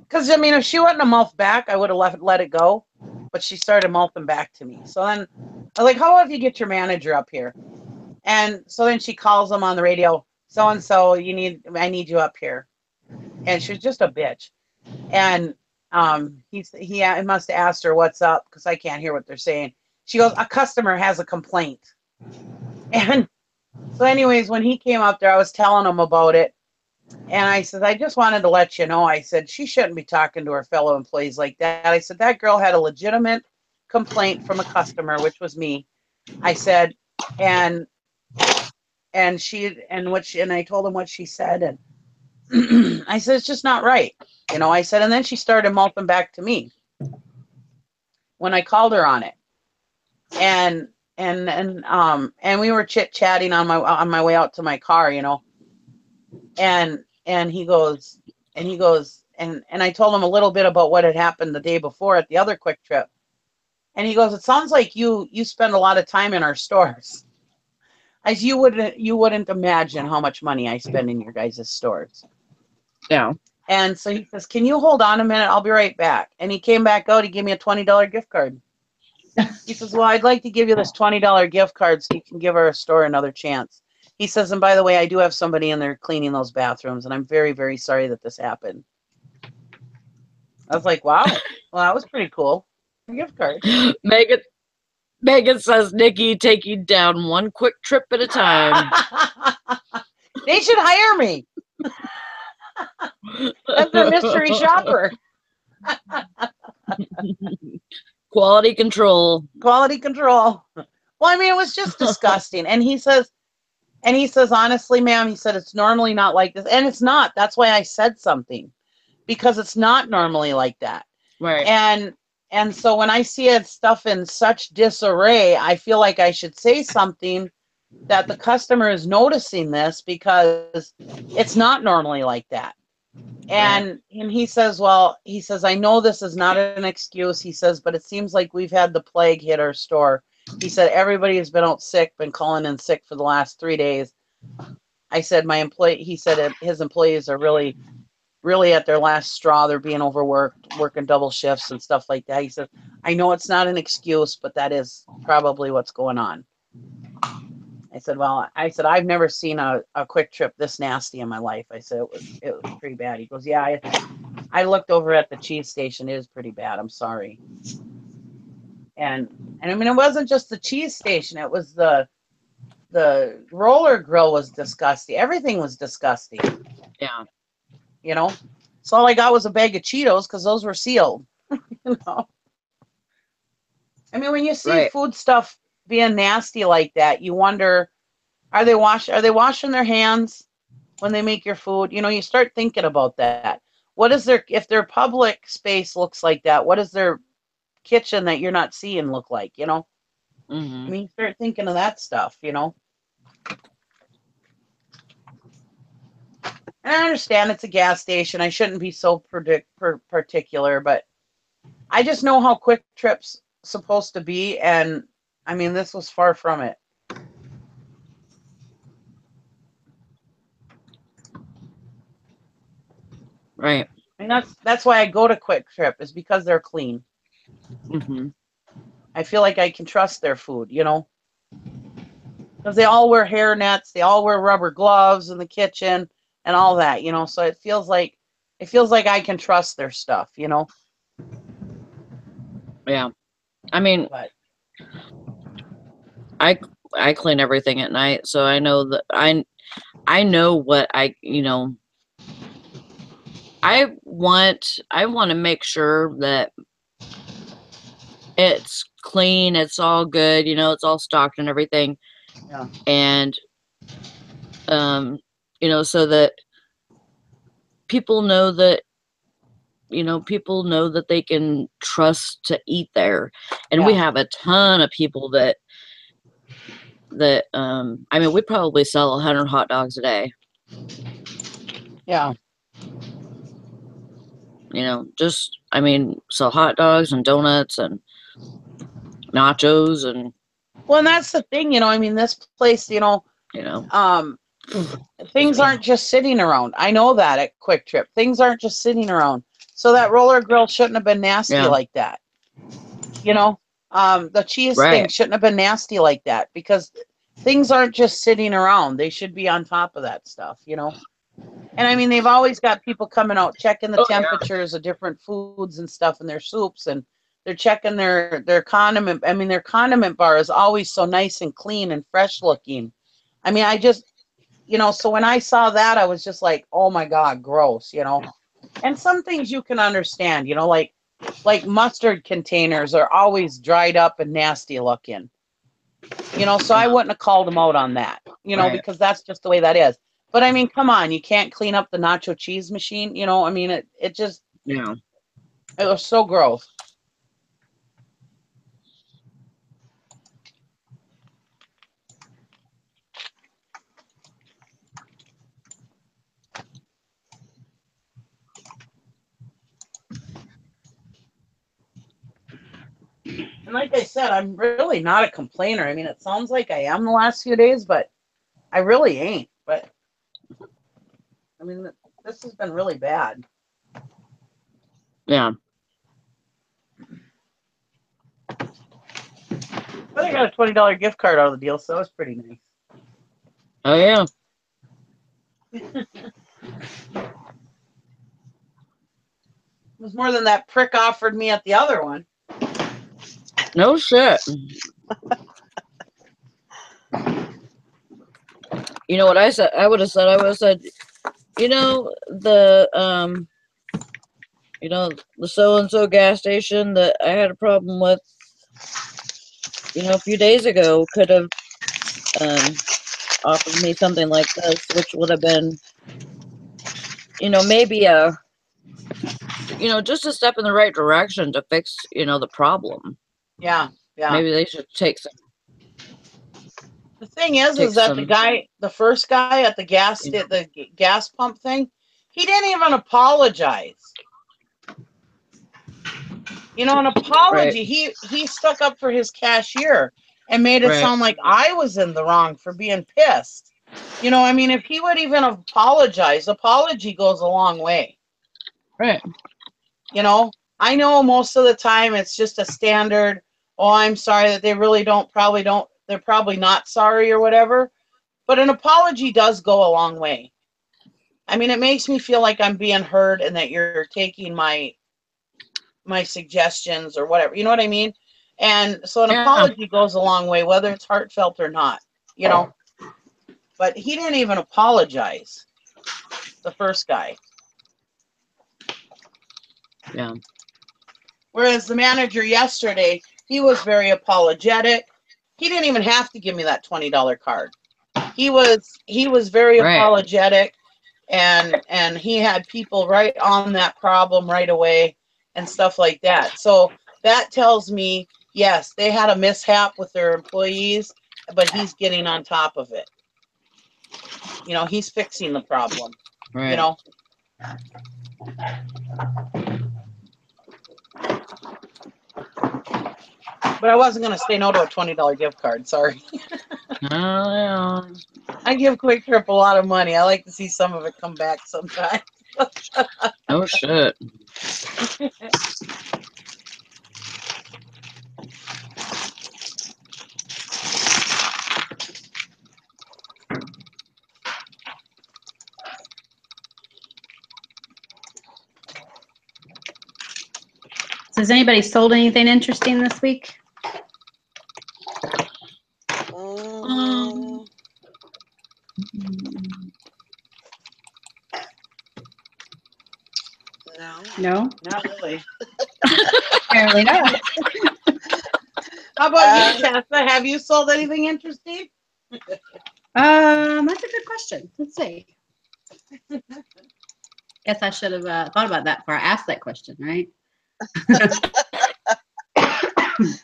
Because, I mean, if she wouldn't have mouthed back, I would have let it go. But she started mouthing back to me. So then I was like, "How about if you get your manager up here?" And so then she calls them on the radio, "So-and-so, I need you up here." And she was just a bitch. And he must have asked her what's up because I can't hear what they're saying. She goes, "A customer has a complaint." And so anyways, when he came up there, I was telling him about it. And I said, "I just wanted to let you know," I said, "she shouldn't be talking to her fellow employees like that." I said, "That girl had a legitimate complaint from a customer, which was me." I said, and I told him what she said. And I said, "It's just not right." I said, and then she started mouthing back to me when I called her on it. And we were chit-chatting on my way out to my car, and he goes, and I told him a little bit about what had happened the day before at the other Quick Trip. And he goes, "It sounds like you spend a lot of time in our stores." As you wouldn't imagine how much money I spend in your guys' stores. Yeah. And so he says, "Can you hold on a minute? I'll be right back." And he came back out. He gave me a $20 gift card. He says, "Well, I'd like to give you this $20 gift card so you can give our store another chance." He says, "And by the way, I do have somebody in there cleaning those bathrooms, and I'm very, very sorry that this happened." I was like, "Wow, well, that was pretty cool." A gift card. Megan says, "Nikki, take you down one quick trip at a time." They should hire me as their mystery shopper. Quality control. Quality control. Well, I mean, it was just disgusting. And he says, "Honestly, ma'am," he said, "it's normally not like this." And it's not. That's why I said something, because it's not normally like that. Right. And so when I see stuff in such disarray, I feel like I should say something that the customer is noticing this, because it's not normally like that. And he says, "I know this is not an excuse." He says, "But it seems like we've had the plague hit our store." He said, "Everybody has been out sick, been calling in sick for the last 3 days." I said, he said his employees are really, really at their last straw. They're being overworked, working double shifts and stuff like that. He said, "I know it's not an excuse, but that is probably what's going on." I said, "I've never seen a Quick Trip this nasty in my life." I said, it was pretty bad." He goes, "Yeah, I looked over at the cheese station. It is pretty bad. I'm sorry." And I mean, it wasn't just the cheese station. It was the roller grill was disgusting. Everything was disgusting. Yeah. So all I got was a bag of Cheetos because those were sealed. I mean, when you see food stuff being nasty like that, you wonder, are they washing their hands when they make your food? You start thinking about that. What is if their public space looks like that, what does their kitchen that you're not seeing look like? I mean, you start thinking of that stuff, And I understand it's a gas station. I shouldn't be so particular, but I just know how Quick Trip's supposed to be, and I mean, this was far from it. Right. And that's why I go to Quick Trip, is because they're clean. Mm-hmm. I feel like I can trust their food, you know, because they all wear hair nets, they all wear rubber gloves in the kitchen and all that, you know. So it feels like I can trust their stuff, you know. Yeah. I mean, But I clean everything at night, so I know that I know what I, you know, I want to make sure that it's clean, it's all good, you know, it's all stocked and everything. yeah. And you know, so that people know that, you know, people know that they can trust to eat there. And we Yeah. have a ton of people that I mean, we probably sell 100 hot dogs a day. Yeah. You know, just, I mean, sell hot dogs and donuts and nachos and, Well, and that's the thing, you know, I mean, this place, you know, things aren't just sitting around. I know that at Quick Trip. Things aren't just sitting around. So that roller grill shouldn't have been nasty like that. You know, the cheese thing shouldn't have been nasty like that, because things aren't just sitting around. They should be on top of that stuff, you know. And I mean, they've always got people coming out checking the temperatures of different foods and stuff in their soups, and they're checking their condiment. I mean, their condiment bar is always so nice and clean and fresh looking. I mean, I just, you know, so when I saw that, I was just like, oh my God, gross, you know. And some things you can understand, you know, like mustard containers are always dried up and nasty looking. You know, so I wouldn't have called them out on that, you know, because that's just the way that is. But I mean, come on, you can't clean up the nacho cheese machine, you know. I mean, it just, yeah. it was so gross. And like I said, I'm really not a complainer. I mean, it sounds like I am the last few days, but I really ain't. But I mean, this has been really bad. Yeah. But I got a $20 gift card out of the deal, so it was pretty nice. Oh yeah. It was more than that prick offered me at the other one. No shit. You know what I said? I would have said, you know, the so and so gas station that I had a problem with, you know, a few days ago could have offered me something like this, which would have been, you know, maybe just a step in the right direction to fix, you know, the problem. Yeah, yeah. Maybe they should take some. The thing is that the first guy at the gas pump thing, he didn't even apologize. You know, an apology. He stuck up for his cashier and made it sound like I was in the wrong for being pissed. You know, I mean, if he would even apologize, apology goes a long way. Right. You know, I know most of the time it's just a standard, oh, I'm sorry, that they really they're probably not sorry or whatever. But an apology does go a long way. I mean, it makes me feel like I'm being heard and that you're taking my suggestions or whatever. You know what I mean? And so an apology goes a long way, whether it's heartfelt or not, you know. But he didn't even apologize, the first guy. Yeah. Whereas the manager yesterday, he was very apologetic. He didn't even have to give me that $20 card. He was very apologetic, and he had people right on that problem right away and stuff like that. So that tells me, yes, they had a mishap with their employees, but he's getting on top of it. You know, he's fixing the problem. You know. But I wasn't going to say no to a $20 gift card. Sorry. Oh, I give Quick Trip a lot of money. I like to see some of it come back sometime. oh shit. So has anybody sold anything interesting this week? Mm, no. No, Not really. apparently not. How about you, Tessa? Have you sold anything interesting? That's a good question. Let's see. Guess I should have thought about that before I asked that question, right?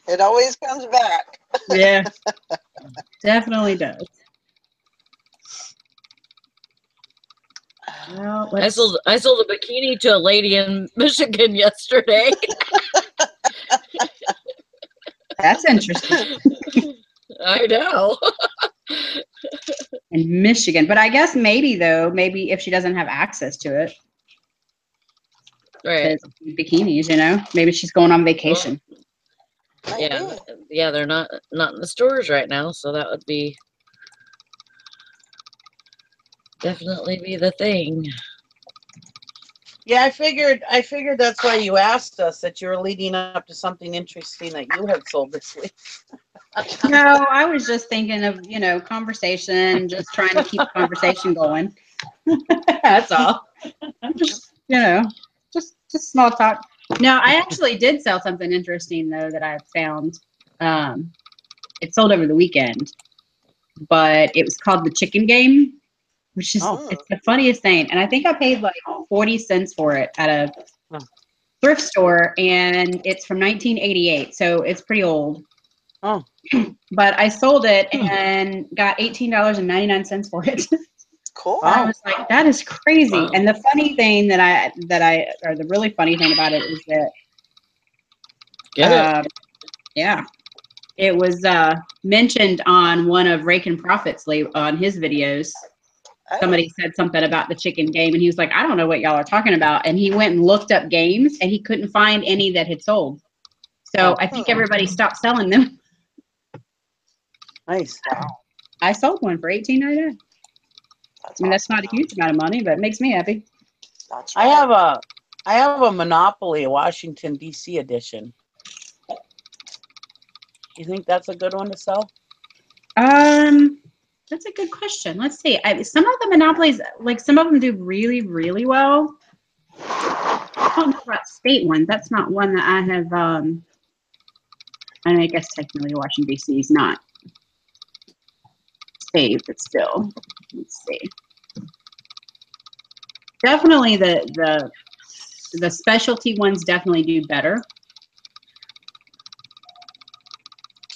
It always comes back. Yeah, definitely does. Well, I sold a bikini to a lady in Michigan yesterday. That's interesting. I know. In Michigan, but I guess maybe if she doesn't have access to it, Right. to bikinis, maybe she's going on vacation. Yeah, yeah, they're not in the stores right now, so that would be definitely be the thing. Yeah, I figured that's why you asked us, that you were leading up to something interesting that you had sold this week. No, I was just thinking of conversation, just trying to keep the conversation going. That's all. Just just small talk. No, I actually did sell something interesting though that I found. It sold over the weekend, but it was called the Chicken Game, which is it's the funniest thing. And I think I paid like 40 cents for it at a thrift store, and it's from 1988, so it's pretty old. Oh. But I sold it and got $18.99 for it. Cool. I was like, that is crazy. Wow. And the funny thing the really funny thing about it is that Get it? yeah, it was mentioned on one of Rake and Profit's on his videos. Oh. Somebody said something about the Chicken Game, and he was like, I don't know what y'all are talking about. And he went and looked up games, and he couldn't find any that had sold. So I think everybody stopped selling them. Nice. Wow. I sold one for $18.99. I mean, that's not a huge amount of money, but it makes me happy. That's I right. have a Monopoly, a Washington D.C. edition. You think that's a good one to sell? That's a good question. Let's see. Some of the monopolies, like some of them do really, really well. I don't know about state ones. That's not one that I have. I guess technically Washington D.C. is not state, but still, let's see. Definitely the specialty ones definitely do better.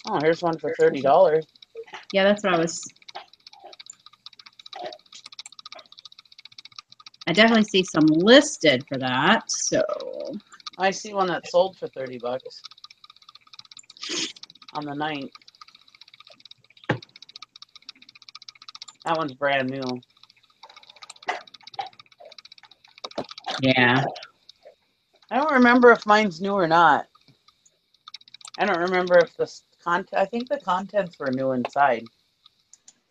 Oh, here's one for $30. Yeah, that's what I was. I definitely see some listed for that. So I see one that sold for $30 on the 9th. That one's brand new. yeah, I don't remember if mine's new or not. I don't remember if the content. I think the contents were new inside.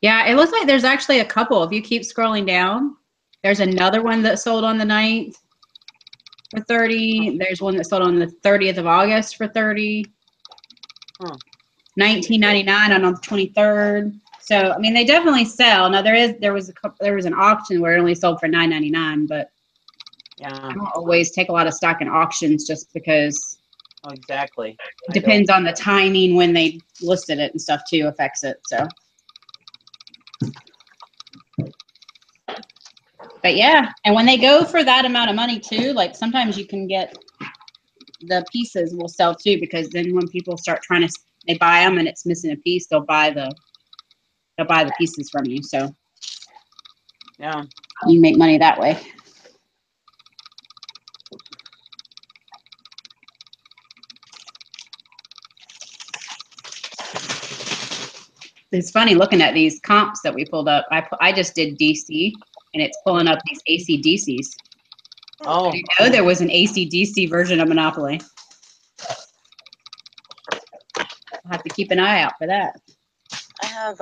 yeah, it looks like there's actually a couple. If you keep scrolling down, there's another one that sold on the 9th for 30. There's one that sold on the 30th of August for 30. $19.99 on the 23rd. So I mean, they definitely sell. Now there was an auction where it only sold for $9.99, but Yeah. I don't always take a lot of stock in auctions just because. Oh, exactly. It depends on the timing when they listed it and stuff too affects it. So. But yeah, and when they go for that amount of money too, like sometimes you can get the pieces will sell too, because then when people start they buy them and it's missing a piece, they'll buy the pieces from you. So yeah, you make money that way. It's funny looking at these comps that we pulled up. I just did DC, and it's pulling up these ACDCs. Oh, You know there was an ACDC version of Monopoly. I'll have to keep an eye out for that. I have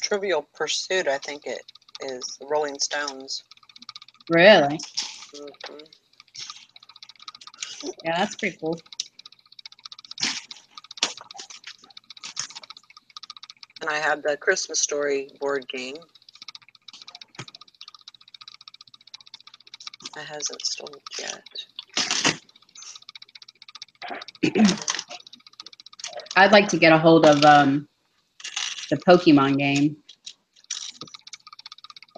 Trivial Pursuit, I think it is, the Rolling Stones. Really? Mm-hmm. Yeah, that's pretty cool. And I have the Christmas Story board game. It hasn't sold yet. I'd like to get a hold of the Pokemon game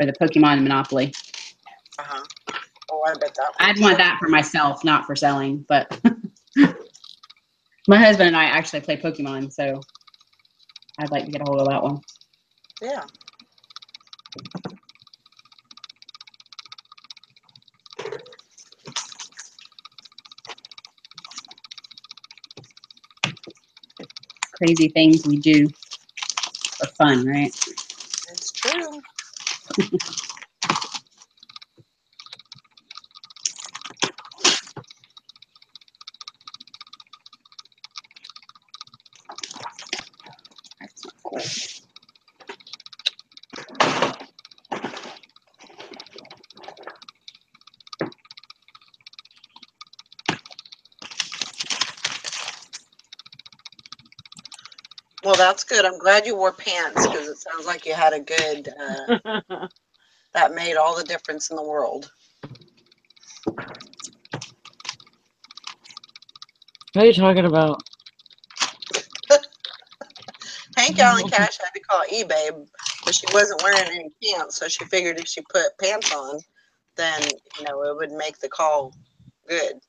or the Pokemon Monopoly. Uh-huh. Oh, I bet that one. I'd want that for myself, not for selling, but my husband and I actually play Pokemon, so I'd like to get a hold of that one. Yeah. Crazy things we do for fun, right? It's true. That's not cool. Well, that's good. I'm glad you wore pants because it sounds like you had a good, that made all the difference in the world. What are you talking about? Hank Allen Cash had to call eBay, but she wasn't wearing any pants, so she figured if she put pants on, then, you know, it would make the call good.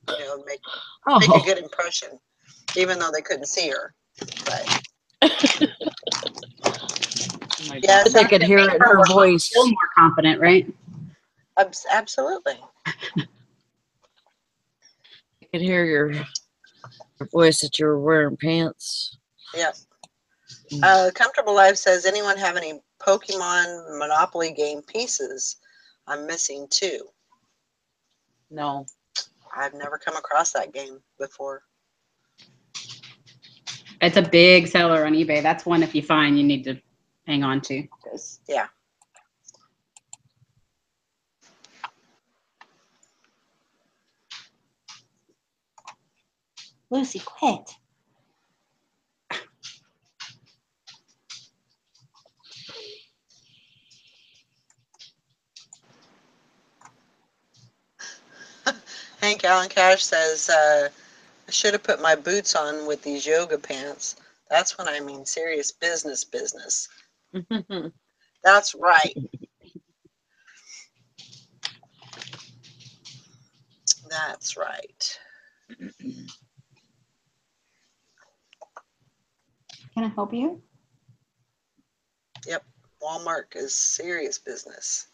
You know, make a good impression, even though they couldn't see her. But yeah, They could hear it in her voice. Feel more confident, right? Absolutely. I could hear your voice that you were wearing pants. Yep. Comfortable Life says, anyone have any Pokemon Monopoly game pieces? I'm missing 2. no. I've never come across that game before. It's a big seller on eBay. That's one if you find you need to hang on to. Yeah. Lucy, quit. Hank Allen Cash says, I should have put my boots on with these yoga pants. That's when I mean serious business. That's right. That's right. Can I help you? Yep. Walmart is serious business.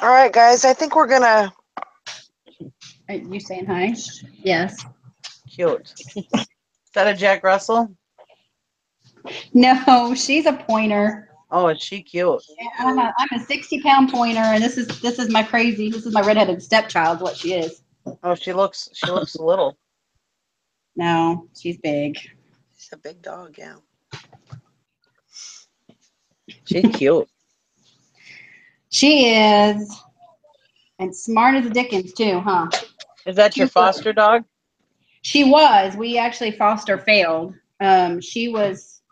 All right, guys. I think we're going to... Are you saying hi? Yes. Cute. Is that a Jack Russell? No, she's a pointer. Oh, is she cute? I'm a 60-pound pointer, and this is my crazy. This is my redheaded stepchild. What she is? Oh, she looks little. No, she's big. She's a big dog, yeah. She's cute. She is, and smart as a dickens too, huh? Is that your foster dog? She was. We actually foster failed. She was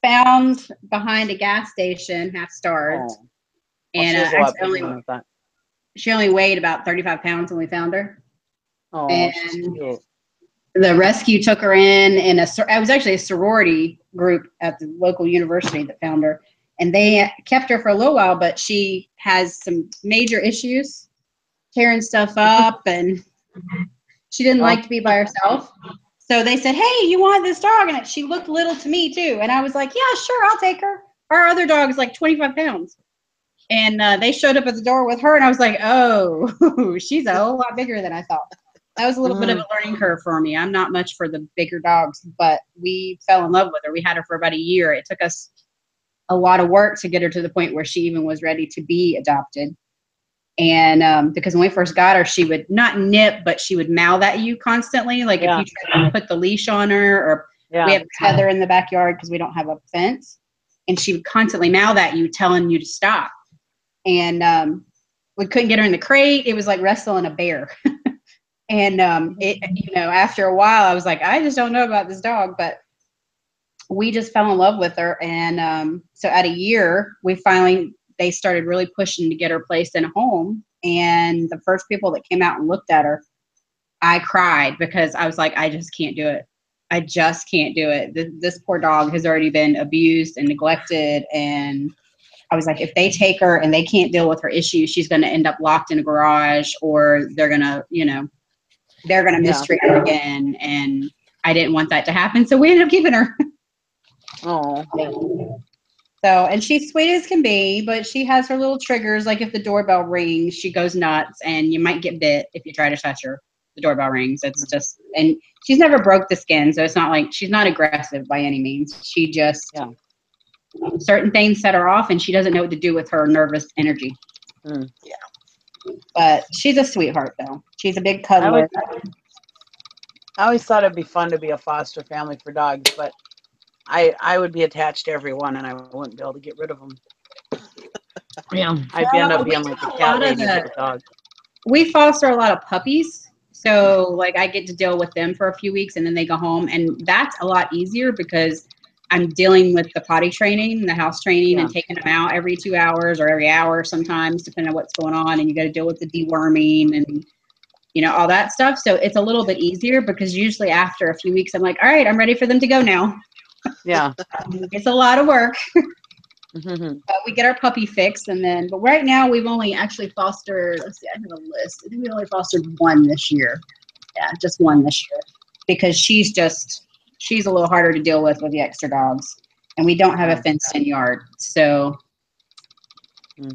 found behind a gas station, half starved, and she was a lot bigger than I thought. She only weighed about 35 pounds when we found her. Oh, and she's cute. The rescue took her in, and it was actually a sorority group at the local university that found her. And they kept her for a little while, but she has some major issues, tearing stuff up, and she didn't like to be by herself. So they said, hey, you want this dog? And she looked little to me, too. And I was like, yeah, sure, I'll take her. Our other dog is like 25 pounds. And they showed up at the door with her, and I was like, oh, she's a whole lot bigger than I thought. That was a little bit of a learning curve for me. I'm not much for the bigger dogs, but we fell in love with her. We had her for about a year. It took us a lot of work to get her to the point where she even was ready to be adopted. And because when we first got her, she would not nip, but she would mouth at you constantly. Like if you tried to put the leash on her, or we have a tether in the backyard because we don't have a fence, and she would constantly mouth at you, telling you to stop. And we couldn't get her in the crate. It was like wrestling a bear. And after a while, I was like, I just don't know about this dog, but we just fell in love with her. And so at a year, they started really pushing to get her placed in a home. And the first people that came out and looked at her, I cried because I was like, I just can't do it. I just can't do it. This poor dog has already been abused and neglected. And I was like, if they take her and they can't deal with her issues, she's going to end up locked in a garage, or they're going to, mistreat her again. And I didn't want that to happen. So we ended up keeping her. Oh. So, and she's sweet as can be, but she has her little triggers. Like if the doorbell rings, she goes nuts, and you might get bit if you try to touch her. The doorbell rings. It's just, and she's never broke the skin. So it's not like she's not aggressive by any means. She just, certain things set her off, and she doesn't know what to do with her nervous energy. Yeah. But she's a sweetheart, though. She's a big cuddler. I always thought it'd be fun to be a foster family for dogs, but I would be attached to everyone, and I wouldn't be able to get rid of them. Yeah. I'd end up being like a cat lady with a dog. We foster a lot of puppies. So, like, I get to deal with them for a few weeks, and then they go home. And that's a lot easier because I'm dealing with the potty training, the house training, and taking them out every 2 hours or every hour sometimes, depending on what's going on. And you got to deal with the deworming and, all that stuff. So it's a little bit easier because usually after a few weeks, I'm like, all right, I'm ready for them to go now. Yeah. It's a lot of work. But we get our puppy fix, but right now we've only actually fostered, let's see, I have a list. I think we only fostered one this year. Yeah, just one this year. Because she's a little harder to deal with the extra dogs. And we don't have a fenced-in yard. So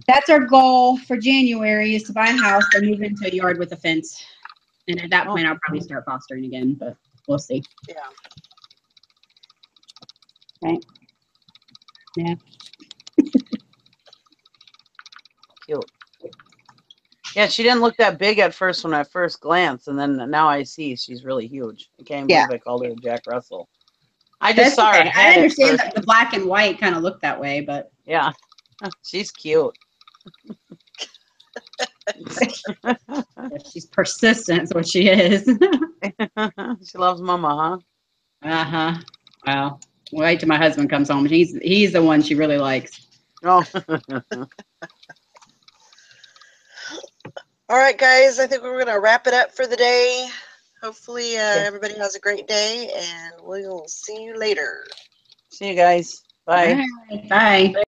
that's our goal for January, is to buy a house and move into a yard with a fence. And at that point, I'll probably start fostering again, but we'll see. Yeah. Right? Yeah. Cute. Yeah, she didn't look that big at first when I first glanced, and then now I see she's really huge. I can't believe I called her a Jack Russell. I just saw her head. I understand that the black and white kind of look that way, but yeah, she's cute. She's persistent, is what she is. She loves mama, huh? Wow. Wait till my husband comes home. He's the one she really likes. Oh. All right, guys. I think we're going to wrap it up for the day. Hopefully, everybody has a great day, and we'll see you later. See you guys. Bye. Bye.